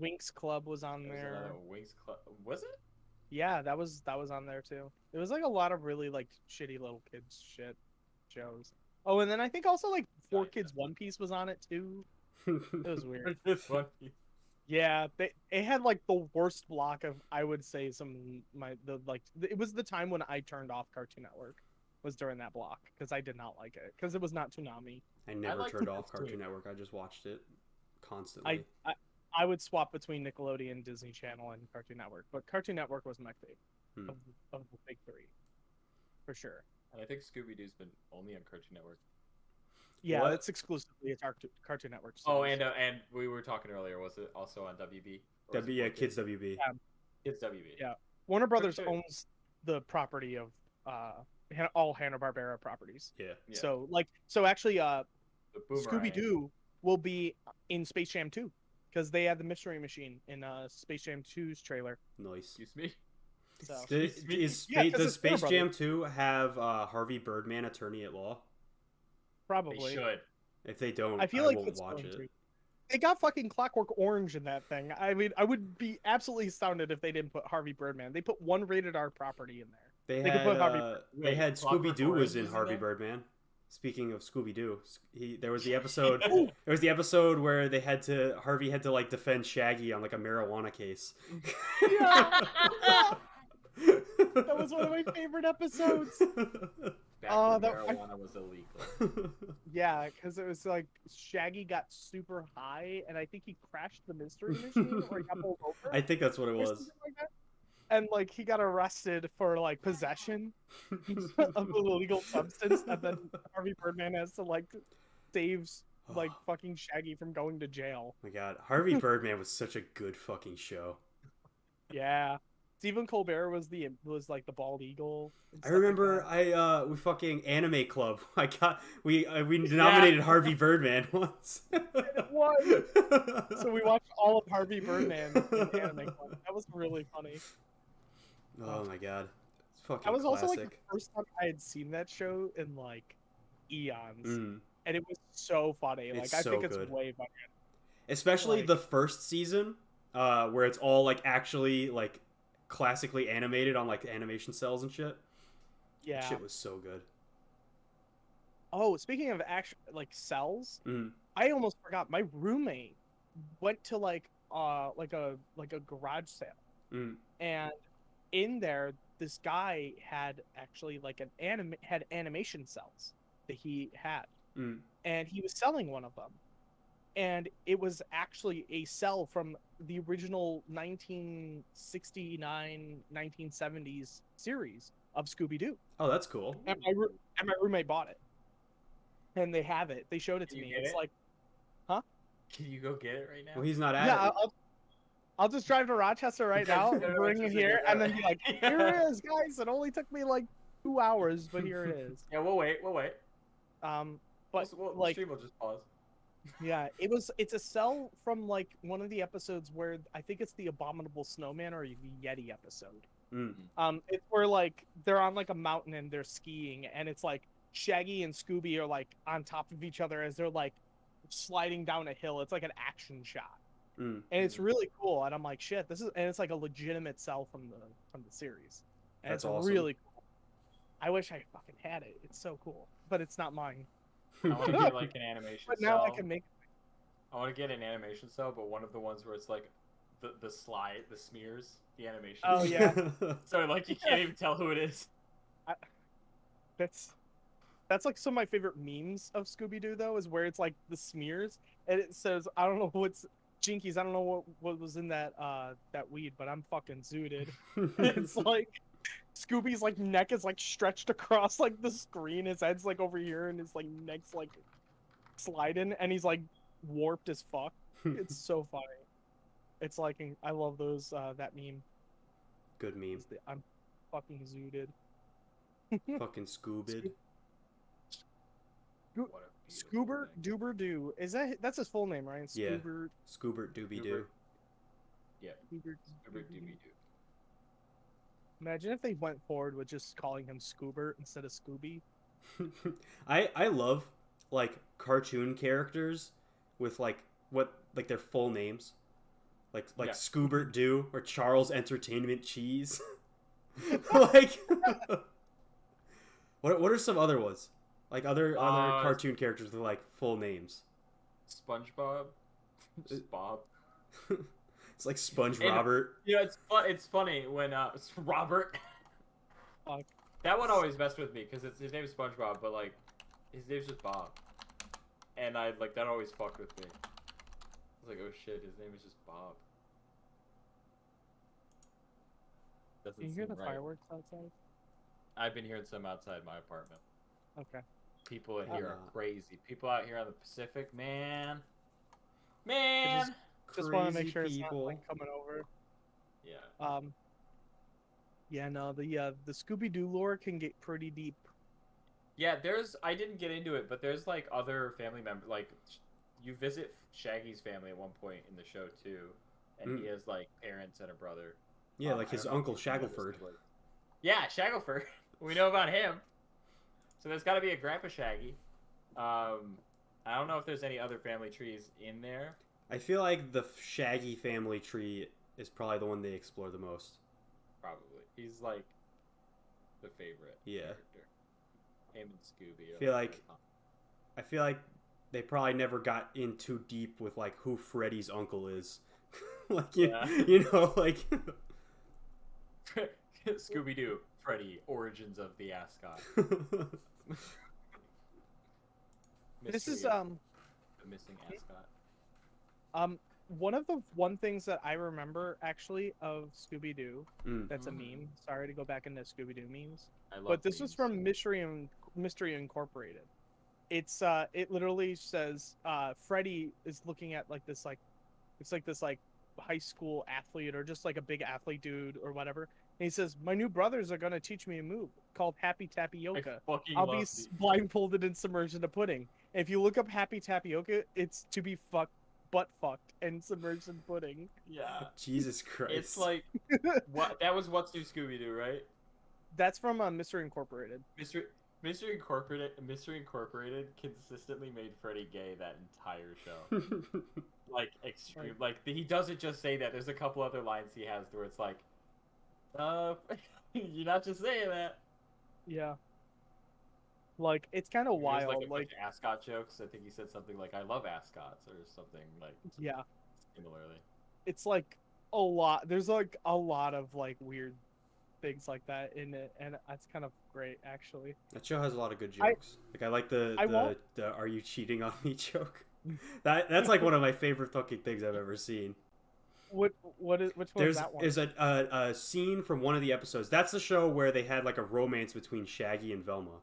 Winx Club was on There was there. another Winx Club. Was it? Yeah, that was on there too. It was like a lot of really like shitty little kids shit shows. Oh, and then I think also like Four Nice. Kids One Piece was on it too. It was weird. This one. Yeah, it had like the worst block of it was the time when I turned off Cartoon Network was during that block because I did not like it because it was not Toonami. I never liked turned it off too. Cartoon Network. I just watched it constantly. I would swap between Nickelodeon, Disney Channel, and Cartoon Network, but Cartoon Network was my favorite of the big three, for sure. And I think Scooby Doo's been only on Cartoon Network. Yeah, What? it's exclusively a Cartoon Network. Oh, series. and we were talking earlier. Was it also on WB? Or was it Yeah, Four Kids WB. Yeah. Kids WB. Yeah. Warner Brothers sure. owns the property of all Hanna-Barbera properties. Yeah. Yeah. So actually, The Boomerang. Scooby Doo will be in Space Jam 2 because they had the Mystery Machine in Space Jam 2's trailer. Nice. Excuse me. So Does Yeah, 'cause does it's Warner Space Jam 2 have Harvey Birdman, attorney at law? They probably. should. If they don't, I feel like won't it's watch going it. to. They got fucking Clockwork Orange in that thing. I mean, I would be absolutely astounded if they didn't put Harvey Birdman. They put one rated R property in there. They They could put Harvey- they Wait, had Clockwork Scooby Doo was Orange in is in Harvey there? Birdman. Speaking of Scooby Doo, there was the episode. Ooh. There was the episode where Harvey had to like defend Shaggy on like a marijuana case. Yeah. That was one of my favorite episodes. Back when that- marijuana was illegal. Yeah, because it was like Shaggy got super high, and I think he crashed the Mystery Machine, or he got pulled over. I think that's what it or was. something like that. And like he got arrested for like possession of illegal substance, and then Harvey Birdman has to like save like fucking Shaggy from going to jail. My God, Harvey Birdman was such a good fucking show. Yeah, Stephen Colbert was like the bald eagle. and I stuff like remember that. we fucking anime club. We nominated Harvey Birdman once. It was. So we watched all of Harvey Birdman in Anime Club. That was really funny. Oh my God, it's fucking That was classic. also like the first time I had seen that show in like eons, Mm. and it was so funny. Like It's I so think it's good. way funny. Especially like- the first season, where it's all like actually like classically animated on like animation cells and shit. Yeah. That shit was so good. Oh, speaking of like cells, Mm. I almost forgot. My roommate went to like a garage sale, Mm. and in there, this guy had actually like had animation cells that he had, Mm. and he was selling one of them, and it was actually a cell from the original 1969-1970s series of Scooby Doo, Oh, that's cool. and my roommate bought it, and they have it. They showed it to Can you me. get It's it? like, Can you go get it right now? Well, he's not at yeah, it. I'll just drive to Rochester right now, Go to bring it Rochester, here, yeah. and then be like, here it is, guys. It only took me like 2 hours, but here it is. Yeah, we'll wait. We'll wait. But We'll like, stream will just pause. yeah, it's a cell from like one of the episodes where I think it's the Abominable Snowman or the Yeti episode. Mm. It's where like they're on like a mountain and they're skiing, and it's like Shaggy and Scooby are like on top of each other as they're like sliding down a hill. It's like an action shot, Mm. and it's really cool. And I'm like, shit, and it's like a legitimate cell from the series, and That's it's awesome. really cool. I wish I fucking had it. It's so cool, but it's not mine. I want to get like an animation But cell. now I can make. I want to get an animation cell, but one of the ones where it's like the slide, the smears, the animation. Oh, yeah. So like you can't even tell who it is. That's like some of my favorite memes of Scooby Doo though, is where it's like the smears and it says, I don't know what's Jinkies, I don't know what was in that weed, but I'm fucking zooted. It's like Scooby's like neck is like stretched across like the screen. His head's like over here, and his like neck's like sliding, and he's like warped as fuck. It's so funny. It's like I love those that meme. Good meme. I'm fucking zooted. Fucking Scoobid. Scoober Doober Doo. That's his full name, right? Yeah. Scoober. Scoobert Doobie Doo. Yeah. Scoober Scooby-Doo. Imagine if they went forward with just calling him Scoobert instead of Scooby. I love like cartoon characters with like their full names. Like Yeah. Scoobert Doo or Charles Entertainment Cheese. Like what are some other ones? Like other cartoon characters with like full names. SpongeBob. Just Bob. It's like Sponge And- Robert. Yeah, it's funny when it's Robert. Fuck. That one always messed with me because his name is SpongeBob, but like his name's just Bob, and I like that always fucked with me. I was like, oh shit, his name is just Bob. Doesn't Can you hear seem the right. fireworks outside? I've been hearing some outside my apartment. Okay. People out here are Uh. crazy. People out here on the Pacific, man. Man. Just want to make Crazy sure it's not people. like coming over. Yeah. Yeah, no, the Scooby Doo lore can get pretty deep. Yeah, I didn't get into it, but there's like other family members. Like, you visit Shaggy's family at one point in the show too, and he has like parents and a brother. Yeah, like I his don't know if uncle you know this, Shackleford. but- Yeah, Shackleford. We know about him. So there's got to be a Grandpa Shaggy. I don't know if there's any other family trees in there. I feel like the Shaggy family tree is probably the one they explore the most. Probably. He's like the favorite Yeah. character. Him and Scooby. I feel like they probably never got in too deep with like who Freddy's uncle is. Like Yeah. you know, like Scooby Doo, Freddy, Origins of the Ascot. This is Mystery of the missing ascot. one things that I remember actually of Scooby Doo. Mm. That's a meme. Sorry to go back into Scooby Doo memes. I love But this was memes. from Mystery Incorporated. It's it literally says Freddy is looking at like this like it's like this like high school athlete or just like a big athlete dude or whatever. And he says, "My new brothers are gonna teach me a move called Happy I Tapioca. fucking I'll love be these. blindfolded and submerged in a pudding." If you look up Happy Tapioca, it's to be butt fucked and submerged in pudding. Yeah. Jesus Christ. It's like what that was What's New Scooby Doo, right? That's from Mystery Incorporated. Mystery Incorporated consistently made Freddy gay that entire show. Like extreme. Like he doesn't just say that. There's a couple other lines he has where it's like, you're not just saying that. Yeah. Like it's kind of There's wild. like a bunch Like of ascot jokes. I think he said something like, "I love ascots" or something like yeah, similarly. it's like a lot. There's like a lot of like weird things like that in it, and that's kind of great actually. That show has a lot of good jokes. I like the "Are you cheating on me" joke. That's like one of my favorite fucking things I've ever seen. Which one is that one? There's a scene from one of the episodes. That's the show where they had like a romance between Shaggy and Velma.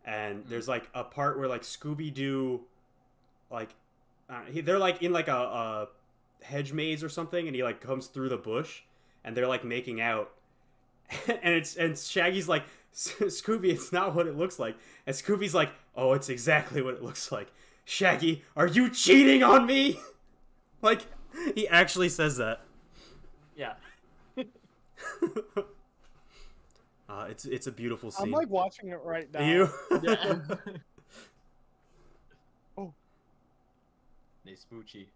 And there's like a part where like Scooby Doo, like they're like in like a hedge maze or something, and he like comes through the bush, and they're like making out, and Shaggy's like, "Scooby, it's not what it looks like," and Scooby's like, "Oh, it's exactly what it looks like. Shaggy, are you cheating on me?" Like he actually says that. Yeah. It's a beautiful scene. I'm like watching it right now. You? Yeah. Oh. They spoochy.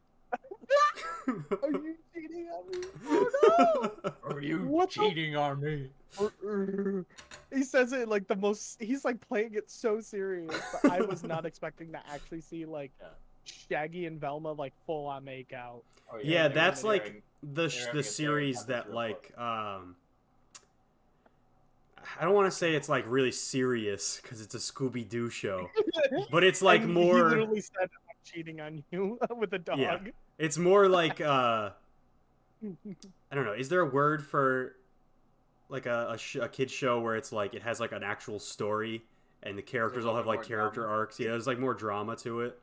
Are you cheating on me? Oh Are you What the- cheating on me? no! He says it like the most. He's like playing it so serious. But I was not expecting to actually see like Yeah. Shaggy and Velma like full on make out. Oh, Yeah, they're that's having- like they're having the a series very that like I don't want to say it's like really serious because it's a Scooby Doo show, but it's like And more. He literally said, "I'm cheating on you" with a dog. Yeah. It's more like I don't know. Is there a word for like a kid's show where it's like it has like an actual story and the characters all have like character arcs. Yeah, there's like more drama to it.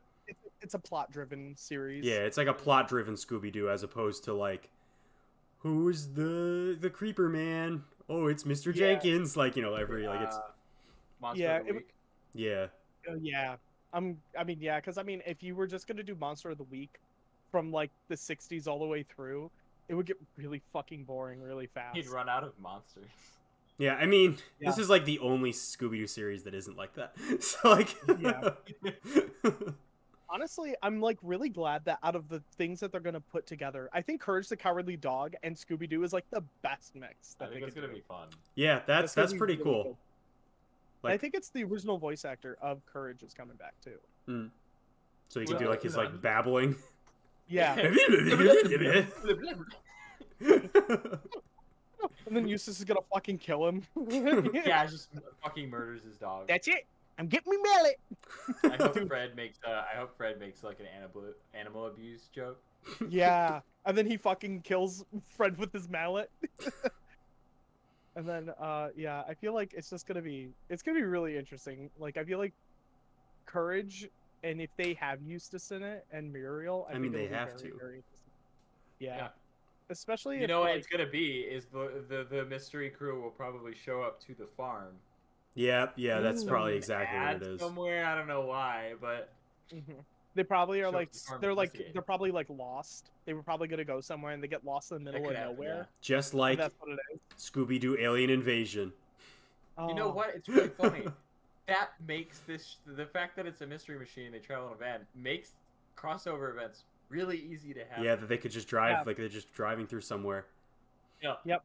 It's a plot-driven series. Yeah, it's like a plot-driven Scooby Doo as opposed to like, who's the creeper man? Oh, it's Mr. Jenkins. Like, you know, every like it's Monster of the Week. yeah. Yeah. Because if you were just gonna do Monster of the Week from like the '60s all the way through, it would get really fucking boring really fast. He'd run out of monsters. Yeah, I mean, this is like the only Scooby Doo series that isn't like that. So like, yeah. Honestly, I'm like really glad that out of the things that they're gonna put together, I think Courage the Cowardly Dog and Scooby Doo is like the best mix. I think it's gonna be fun. Yeah, that's pretty really cool. Good. Like, I think it's the original voice actor of Courage is coming back too. So he can do like his like babbling. Yeah. And then Eustace is gonna fucking kill him. Yeah, just fucking murders his dog. That's it. I'm getting me mallet. I hope Fred makes like an animal abuse joke. Yeah, and then he fucking kills Fred with his mallet. And then yeah, I feel like it's gonna be really interesting. Like I feel like Courage, and if they have Eustace in it and Muriel, I think they it'll be have very, to. very interesting. Yeah. Especially you if, know what like, it's gonna be is the mystery crew will probably show up to the farm. Yeah, that's probably exactly what it is. Somewhere, I don't know why, but they probably are like investigate. they're probably like lost. They were probably gonna go somewhere and they get lost in the middle of nowhere. Just like That's what it is. Scooby Doo Alien Invasion. You know what? It's really funny. That makes the fact that it's a mystery machine, they travel in a van, makes crossover events really easy to have. Yeah, that they could just drive, like they're just driving through somewhere. Yeah. Yep.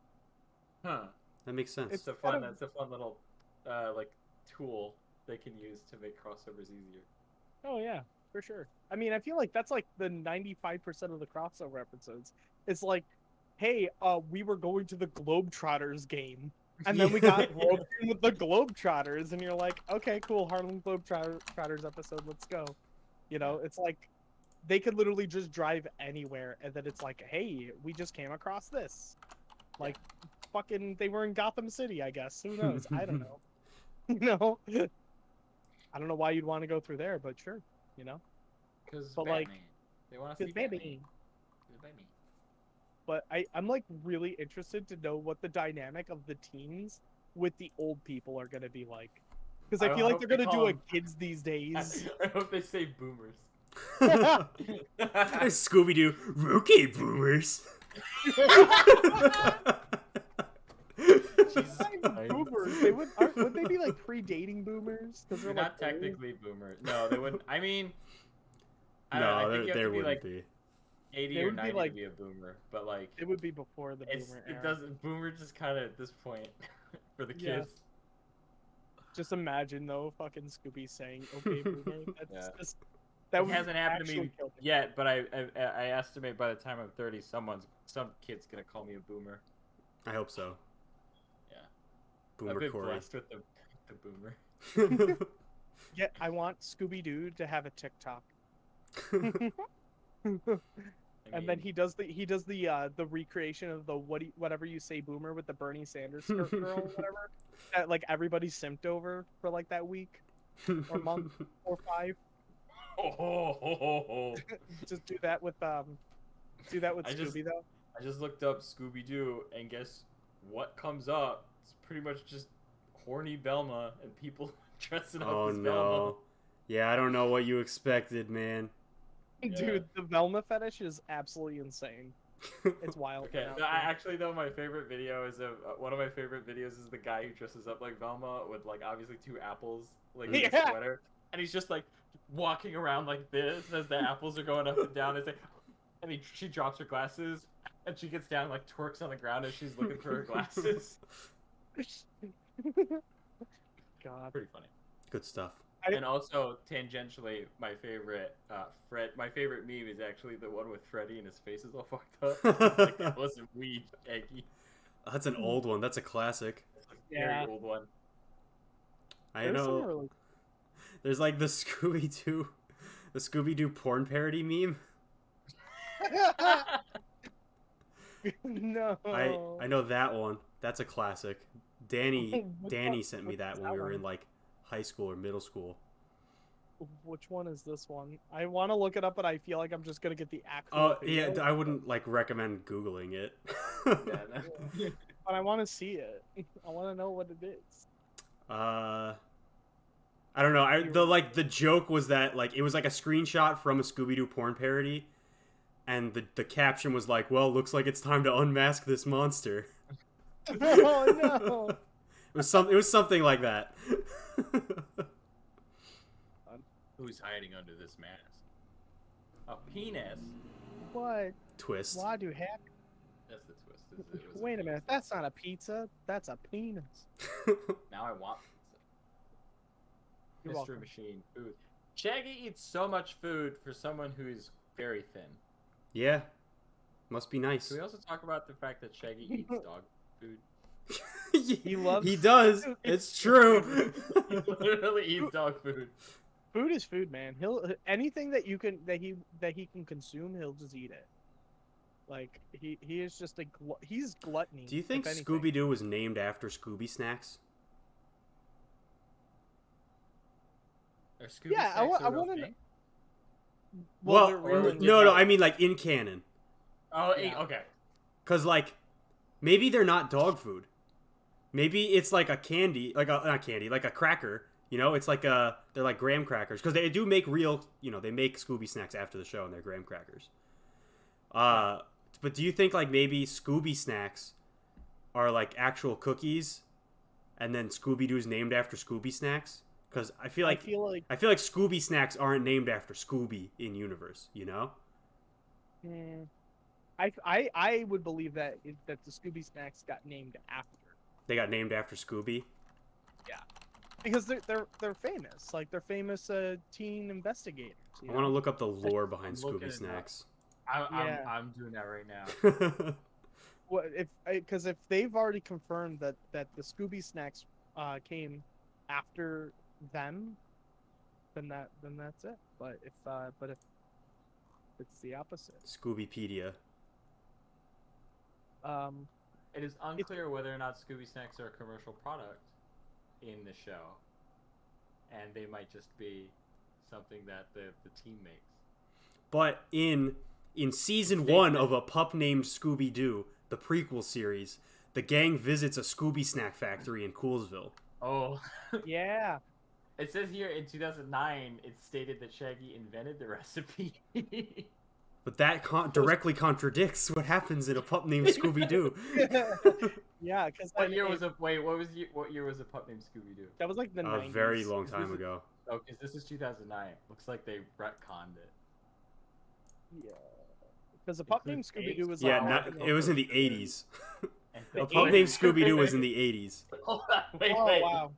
Huh. That makes sense. It's a fun little like tool they can use to make crossovers easier. Oh yeah, for sure. I mean, I feel like that's like the 95% of the crossover episodes. It's like, hey, we were going to the Globetrotters game, and then we got roped in with the Globetrotters, and you're like, okay, cool, Harlem Globetrotters episode, let's go. You know, it's like they could literally just drive anywhere, and then it's like, hey, we just came across this. Like, fucking, they were in Gotham City, I guess. Who knows? I don't know. You know? I don't know why you'd want to go through there, but sure, you know? Because Batman. Like, they want to see Batman. But I'm like really interested to know what the dynamic of the teens with the old people are going to be like. Because I feel like they're going to do a kids these days. I hope they say boomers. Scooby Doo, rookie boomers. Boomers. Would they be like pre-dating boomers? Because they're not technically boomers. No, they wouldn't. I mean, I think you have to be like 80 or 90 to be a boomer, but like it would be before the boomer era. It doesn't. Boomer just kind of at this point for the kids. Just imagine though, fucking Scooby saying, "Okay, boomer." That's just that hasn't happened to me yet, but I estimate by the time I'm 30, some kid's gonna call me a boomer. I hope so. Yeah. Boomer I've been Corey. blessed with the boomer. Yeah, I want Scooby Doo to have a TikTok. And then he does the recreation of the whatever you say boomer with the Bernie Sanders skirt girl or whatever that like everybody simped over for like that week or month or 5. Just do that with Scooby though. I just looked up Scooby Doo and guess what comes up? It's pretty much just horny Velma and people dressing up as Velma. Oh no. Yeah, I don't know what you expected, man. Dude, the Velma fetish is absolutely insane. It's wild. Okay, actually though, my favorite video is one of my favorite videos is the guy who dresses up like Velma with like obviously 2 apples like in his sweater, and he's just like walking around like this as the apples are going up and down. It's like, and she drops her glasses and she gets down and like twerks on the ground as she's looking for her glasses. God, pretty funny. Good stuff. And also, tangentially, my favorite meme is actually the one with Freddy and his face is all fucked up. Like, that wasn't weed, Eggy. That's an old one. That's a classic. That's a very old one. I know. There's like the Scooby Doo porn parody meme. No. I know that one. That's a classic. Danny sent me Which that is when we were one? in like high school or middle school. Which one is this one? I want to look it up, but I feel like I'm just gonna get the actual Oh yeah, video. I wouldn't like recommend googling it. Yeah, But I want to see it. I want to know what it is. I don't know. The joke was that like it was like a screenshot from a Scooby Doo porn parody, and the caption was like, "Well, looks like it's time to unmask this monster." Oh no! It was something like that. Who's hiding under this mask? A penis. What? Twist. Why do hack? That's the twist. It was Wait a minute. penis. That's not a pizza. That's a penis. Now I want pizza. You're Mystery welcome. Machine food. Shaggy eats so much food for someone who's very thin. Yeah. Must be nice. Can we also talk about the fact that Shaggy eats dog food? He loves- He does. It's true. He literally eats dog food. Food is food, man. He'll anything that you can that he can consume, he'll just eat it. Like he is just he's gluttony. Do you think if anything. Scooby Doo was named after Scooby Snacks? Are Scooby Yeah, I snacks a real want to. thing? Well, they're real and no, good. I mean like in canon. Oh, Yeah. okay. Cause like maybe they're not dog food. Maybe it's like a candy, like a not candy, like a cracker. You know, it's like they're like graham crackers because they do make real. You know, they make Scooby snacks after the show and they're graham crackers. But do you think like maybe Scooby snacks are like actual cookies, and then Scooby Doo's named after Scooby snacks? Because I feel like Scooby snacks aren't named after Scooby in universe. You know? I would believe that the Scooby snacks got named after. They got named after Scooby. Because they're famous, like they're famous teen investigators. I want to look up the lore behind I'm looking Scooby it snacks. Yeah. I'm doing that right now. What if they've already confirmed that the Scooby snacks came after them, then that's it. But if it's the opposite, Scoobypedia. It is unclear whether or not Scooby snacks are a commercial product in the show, and they might just be something that the team makes. But in season 1 of A Pup Named Scooby Doo, the prequel series, the gang visits a Scooby snack factory in Coolsville. Oh, yeah. it says here in 2009, it stated that Shaggy invented the recipe. But that directly contradicts what happens in A Pup Named Scooby Doo. Yeah, because What year was What year was a pup named Scooby Doo? that was like the A 90s. very long time ago. Oh, because this is 2009. Looks like they retconned it. Yeah, because the pup named Scooby Doo was Yeah, like, it was in the 80s. And A Pup Named Scooby Doo was in the 80s. Hold on, wait. oh wow.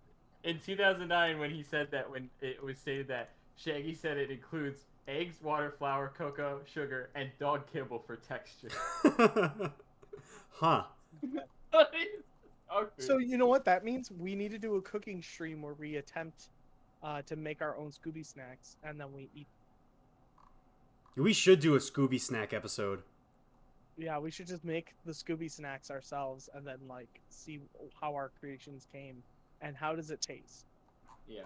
In 2009, when he said that, when it was stated that Shaggy said it includes eggs, water, flour, cocoa, sugar, and dog kibble for texture. Huh. So you know what that means? We need to do a cooking stream where we attempt to make our own Scooby snacks and then we eat. We should do a Scooby snack episode. Yeah, we should just make the Scooby snacks ourselves and then like see how our creations came and how does it taste. Yeah.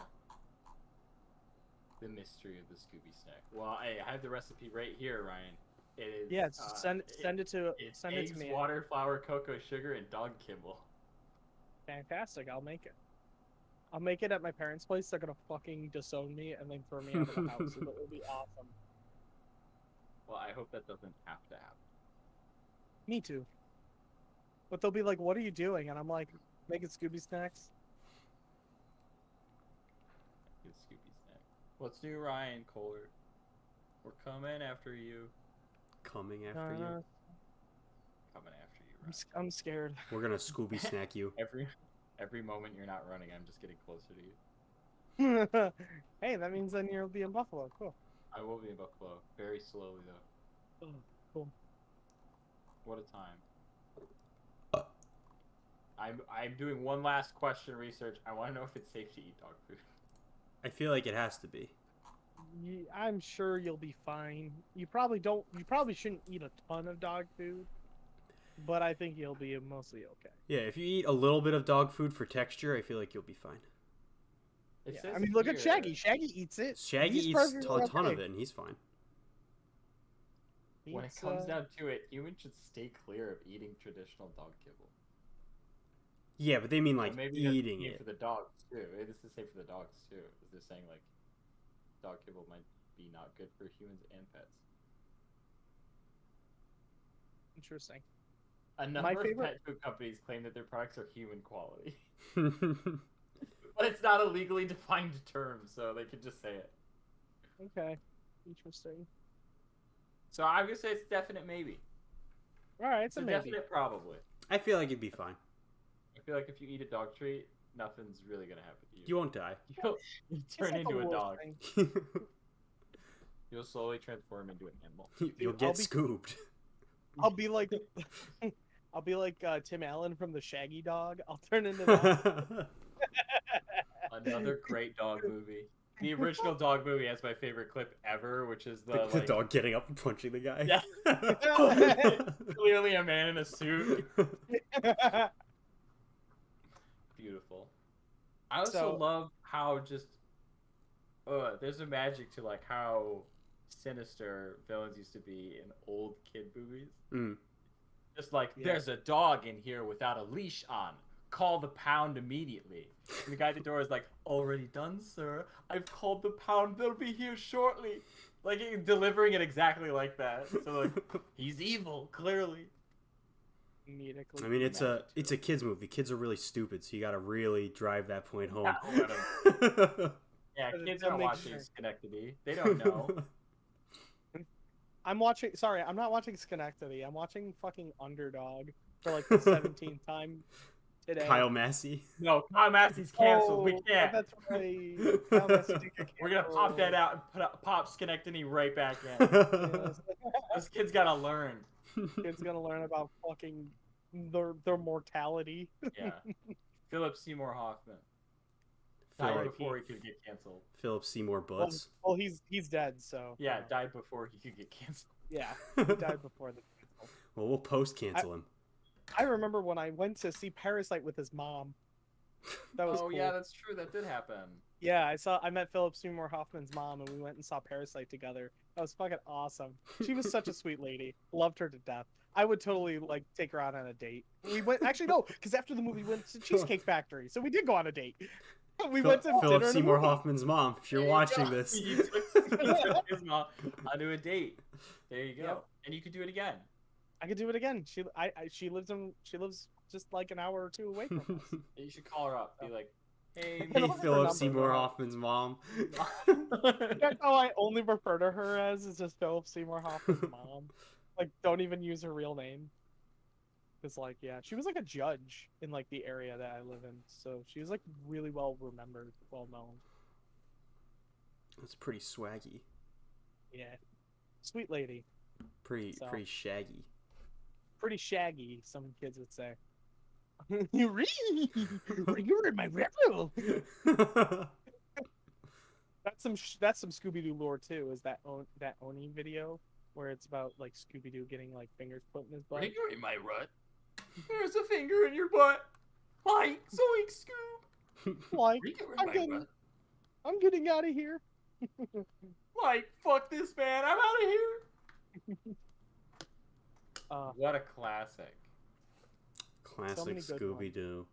The mystery of the Scooby snack. Well, I have the recipe right here, Ryan. It is. Yeah, send it to It's send eggs, it to me. water, flour, cocoa, sugar, and dog kibble. Fantastic, I'll make it. I'll make it at my parents' place. They're gonna fucking disown me and then throw me out of the house. It will be awesome. Well, I hope that doesn't have to happen. Me too. But they'll be like, "What are you doing?" And I'm like, "Making Scooby snacks." Good Scooby snack. Let's do Ryan Koller. We're coming after you. Coming after you. Coming after you, Ryan. I'm scared. We're gonna Scooby snack you. Every moment you're not running, I'm just getting closer to you. Hey, that means then you'll be in Buffalo. Cool. I will be in Buffalo. Very slowly, though. Oh, cool. What a time. I'm doing one last question research. I want to know if it's safe to eat dog food. I feel like it has to be. I'm sure you'll be fine. You probably shouldn't eat a ton of dog food. but I think he'll be mostly okay. Yeah, if you eat a little bit of dog food for texture, I feel like you'll be fine. It Yeah. says I mean, look at here- Shaggy. Shaggy eats it. Shaggy He's eats perfectly a ton of okay. it, and he's fine. When it Eats, comes down to it, humans should stay clear of eating traditional dog kibble. Yeah, but they mean like Or maybe that's eating the same it. for the dogs too. Maybe it's the same for the dogs too. Is they're saying like dog kibble might be not good for humans and pets. Interesting. A number of favorite- pet food companies claim that their products are human quality, but it's not a legally defined term, so they could just say it. Okay. Interesting. So I'm gonna say it's a definite maybe. All right, It's it's a a maybe. definite probably. I feel like it'd be fine. I feel like if you eat a dog treat, nothing's really gonna happen to you. You won't die. You'll It's turn not the into a worst dog. thing. You'll slowly transform into an animal. You'll I'll get be- scooped. I'll be like, I'll be like Tim Allen from the Shaggy Dog. I'll turn into that. Another great dog movie. The original dog movie has my favorite clip ever, which is the The dog getting up and punching the guy. Yeah. Clearly a man in a suit. Beautiful. I also So- love how just there's a magic to like how sinister villains used to be in old kid movies. Mm. Just like Yeah. there's a dog in here without a leash on. Call the pound immediately. And the guy at the door is like, already done, sir. I've called the pound. They'll be here shortly. Like delivering it exactly like that. So like he's evil, clearly. Immediately I mean, it's magic to a kids movie. Kids are really stupid, so you got to really drive that point home. Yeah, Yeah, But kids they'll are make watching sure. Schenectady. They don't know. I'm watching. Sorry, I'm not watching Schenectady. I'm watching fucking Underdog for like the 17th time today. Kyle Massey. No, Kyle Massey's canceled. We Oh, can't. That's right. Kyle Massey did get We're gonna pop that canceled. out and pop Schenectady right back in. Yes. This kid's gotta learn. Kid's gonna learn about fucking their mortality. Yeah. Philip Seymour Hoffman died Philip, before he could get canceled. Philip Seymour Butts. Well, he's dead, so Yeah, you know. died before he could get canceled. Yeah, he died before the cancel. Well, we'll post cancel him. I remember when I went to see Parasite with his mom. That was Oh cool. yeah, that's true. That did happen. Yeah, I met Philip Seymour Hoffman's mom, and we went and saw Parasite together. That was fucking awesome. She was such a sweet lady. Loved her to death. I would totally like take her out on a date. We went actually no, because after the movie we went to Cheesecake Factory, so we did go on a date. We went to Philip dinner and a Seymour movie. Hoffman's mom. If you're There you watching go. this, You took his mom onto a date. There you go. Yep. And you could do it again. I could do it again. She lives just like an hour or two away from us. You should call her up. Be like, hey, I hey, don't have her Philip number, Seymour bro. Hoffman's mom. That's how I only refer to her as is just Philip Seymour Hoffman's mom. Like, don't even use her real name. Cause like, yeah, she was like a judge in like the area that I live in, so she was like really well remembered, well known. That's pretty swaggy. Yeah, sweet lady, Pretty So- pretty shaggy. pretty shaggy. Some kids would say. You really? You're in my rebel. That's some Scooby Doo lore too. Is that Oni video where it's about like Scooby Doo getting like fingers put in his butt? You're in my rut. There's a finger in your butt. Like, zoink, Scoob. Like, You're in I'm my getting, rut. I'm getting out of here. Like, fuck this man. I'm out of here. What a classic. Classic many good Scooby Doo.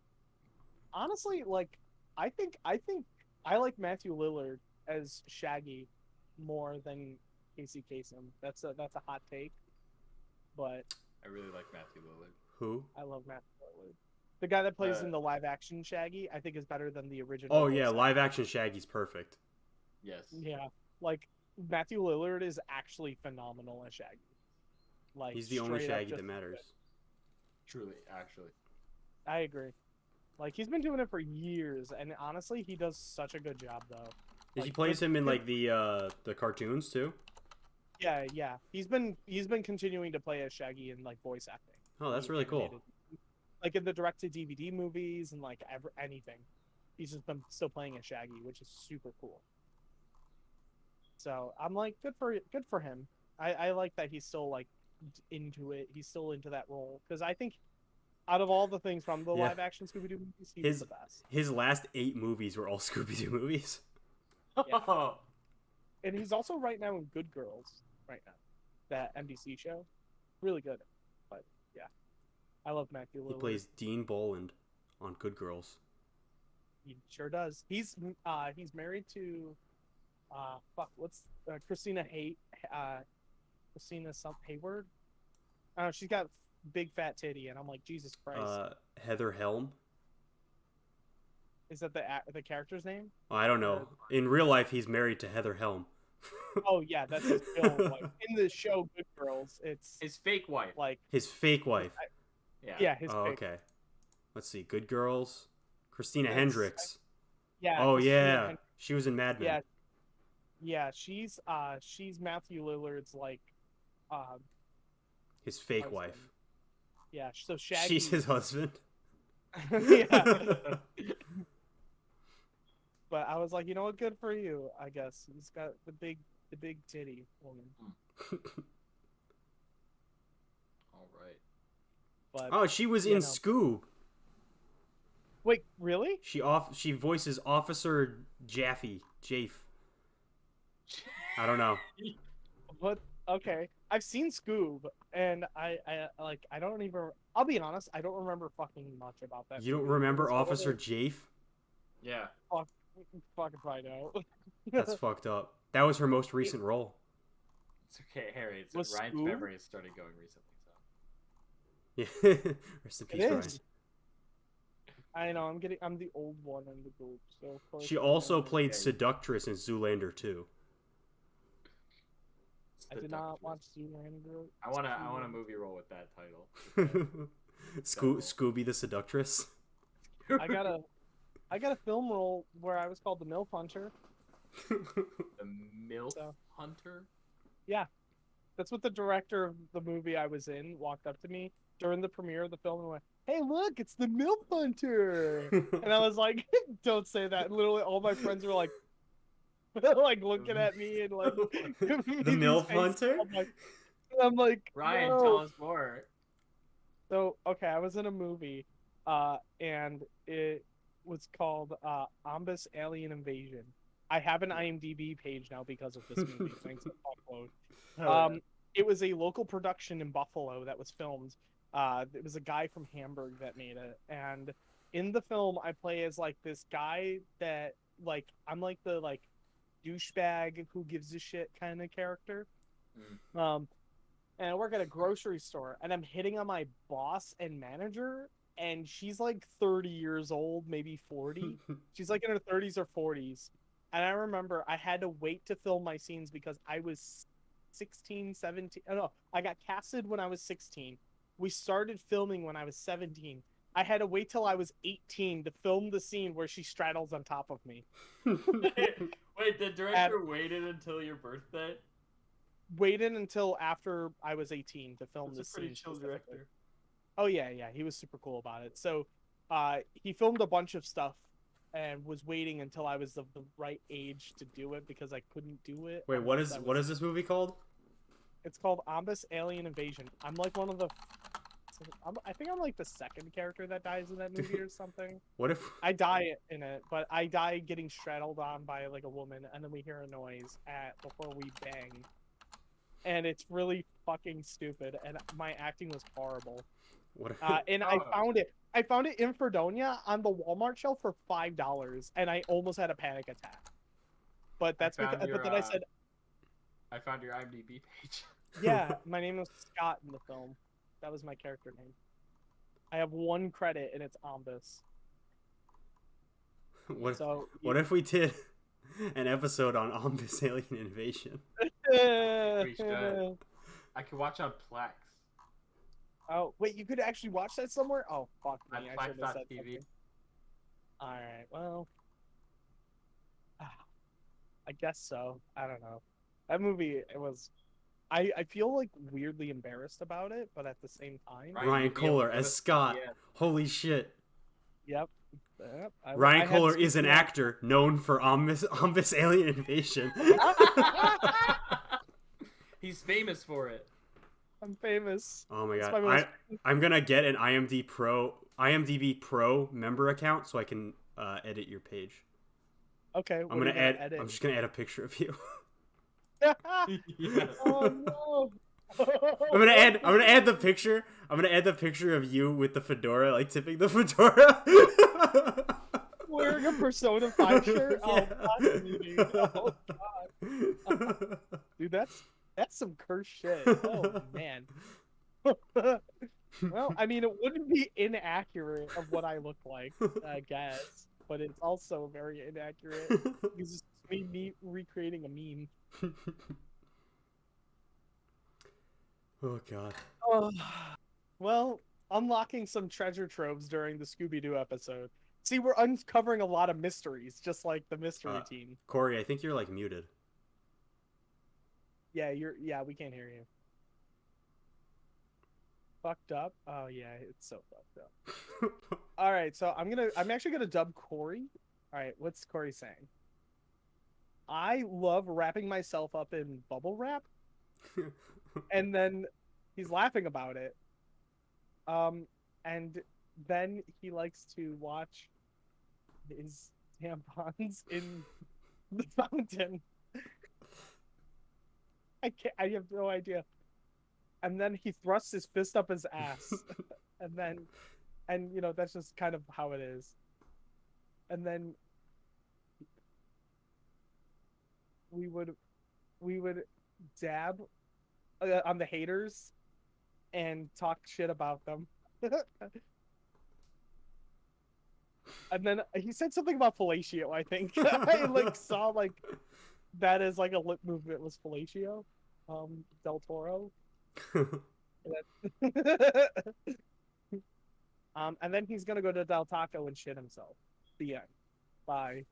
Honestly, like, I think I like Matthew Lillard as Shaggy more than Casey Kasem. That's a hot take, but I really like Matthew Lillard. Who? I love Matthew Lillard. The guy that plays in the live action Shaggy, I think, is better than the original. Oh yeah, voice live action Shaggy's perfect. Yes. Yeah, like Matthew Lillard is actually phenomenal as Shaggy. Like He's the only straight up Shaggy just that matters. Truly, actually. I agree. Like he's been doing it for years, and honestly, he does such a good job though. He Like, plays him in like the cartoons too. Yeah. He's been continuing to play as Shaggy in like voice acting. Oh, that's The really cool. animated- Like in the direct to DVD movies and like anything, he's just been still playing as Shaggy, which is super cool. So I'm like, good for him. I like that he's still like into it. He's still into that role because I think out of all the things from the Yeah. live action Scooby Doo movies, he was the best. His last 8 movies were all Scooby Doo movies. Yeah. And he's also right now in Good Girls right now, that NBC show, really good. But yeah, I love Matthew Lillard. He plays Dean Boland on Good Girls. He sure does. He's married to what's Christina Hayward. I don't know, she's got big fat titty, and I'm like, Jesus Christ. Heather Helm. Is that the character's name? I don't know. In real life, he's married to Heather Helm. Oh yeah, that's his real wife. In the show Good Girls, it's his fake wife. Like his fake wife. Yeah. His Oh, fake. okay. Let's see. Good Girls. Christina Hendricks. Yeah. Oh Christina yeah, Hendricks. she was in Mad Men. Yeah. She's Matthew Lillard's like His fake husband. wife. Yeah. So Shaggy. She's his husband. Yeah. But I was like, you know what? Good for you, I guess. He's got the big titty woman. All right. But Oh, she was in Scoob. wait, really? She voices Officer Jafe. I don't know. What? Okay, I've seen Scoob, and I don't even. I'll be honest, I don't remember fucking much about that. You don't movie. remember Officer Jafe? Yeah. Fucking find out. That's fucked up. That was her most recent role. It's okay, Harry. It's Was Ryan's Scoob? memory has started going recently, so. Yeah. Rest in peace, It Ryan. is. I know. I'm the old one in the group, so of course. She also played Seductress in Zoolander 2. I did not watch Zoolander. I want a movie role with that title. Scooby the Seductress. I got a film role where I was called the MILF Hunter. The MILF Hunter? Yeah. That's what the director of the movie I was in walked up to me during the premiere of the film and went, "Hey, look, it's the MILF Hunter." And I was like, "Don't say that." And literally all my friends were like, looking at me and like, The MILF Hunter? I'm like, Ryan, no. tell us more. So, okay, I was in a movie, and it was called Ombus Alien Invasion. I have an IMDb page now because of this movie. Thanks to Upload. It was a local production in Buffalo that was filmed. It was a guy from Hamburg that made it, and in the film, I play as like this guy that I'm like the douchebag who gives a shit kind of character. And I work at a grocery store, and I'm hitting on my boss and manager, and she's like 30 years old, maybe 40. She's like in her 30s or 40s. And I remember I had to wait to film my scenes because I was 16, 17. Oh, no, I got casted when I was 16. We started filming when I was 17. I had to wait till I was 18 to film the scene where she straddles on top of me. Wait, the director waited until your birthday? Waited until after I was 18 to film this scene. Pretty chill director. Oh yeah, he was super cool about it. So, he filmed a bunch of stuff and was waiting until I was of the right age to do it because I couldn't do it. Wait, what is this movie called? It's called Ombus Alien Invasion. I'm like one of the. I think I'm like the second character that dies in that movie or something. What if I die in it, but I die getting straddled on by like a woman, and then we hear a noise before we bang, and it's really fucking stupid. And my acting was horrible. What? And I found it in Fredonia on the Walmart shelf for $5, and I almost had a panic attack. But that's because. But then I said, I found your IMDb page. yeah, my name was Scott in the film. That was my character name. I have one credit, and it's Ombus. What if we did an episode on Ombus Alien Invasion? We should. I could watch on Plex. Oh, wait, you could actually watch that somewhere? Oh, fuck me. I should have said TV. something. Alright, well. I guess so. I don't know. That movie, it was... I feel like weirdly embarrassed about it, but at the same time... Ryan Koller as Scott. Yeah. Holy shit. Yep. Ryan Koller is an actor known for Ombus Alien Invasion. He's famous for it. I'm famous. Oh my It's god. my most- I'm gonna get an IMDb Pro member account so I can edit your page. Okay, I'm what are gonna you add. edit? I'm just gonna add a picture of you. Yes. Oh no! I'm gonna add. I'm gonna add the picture. I'm gonna add the picture of you with the fedora, like tipping the fedora. Wearing a Persona 5 shirt. Oh, Yeah. that's me, dude. Oh god, dude, that's some cursed shit. Oh man. Well, I mean, it wouldn't be inaccurate of what I look like, I guess, but it's also very inaccurate because it's me recreating a meme. Oh god. Oh, well, unlocking some treasure troves during the Scooby Doo episode. See, we're uncovering a lot of mysteries, just like the mystery team. Corey, I think you're like muted. Yeah, we can't hear you. Fucked up. Oh yeah, it's so fucked up. All right, so I'm actually gonna dub Corey. All right, what's Corey saying? I love wrapping myself up in bubble wrap, and then he's laughing about it. And then he likes to watch his tampons in the fountain. I have no idea. And then he thrusts his fist up his ass. and you know, that's just kind of how it is. And then we would dab on the haters and talk shit about them. And then he said something about fellatio, I think. I like saw like that as like a lip movement was fellatio. Del Toro. And then he's gonna go to Del Taco and shit himself. The end. Bye.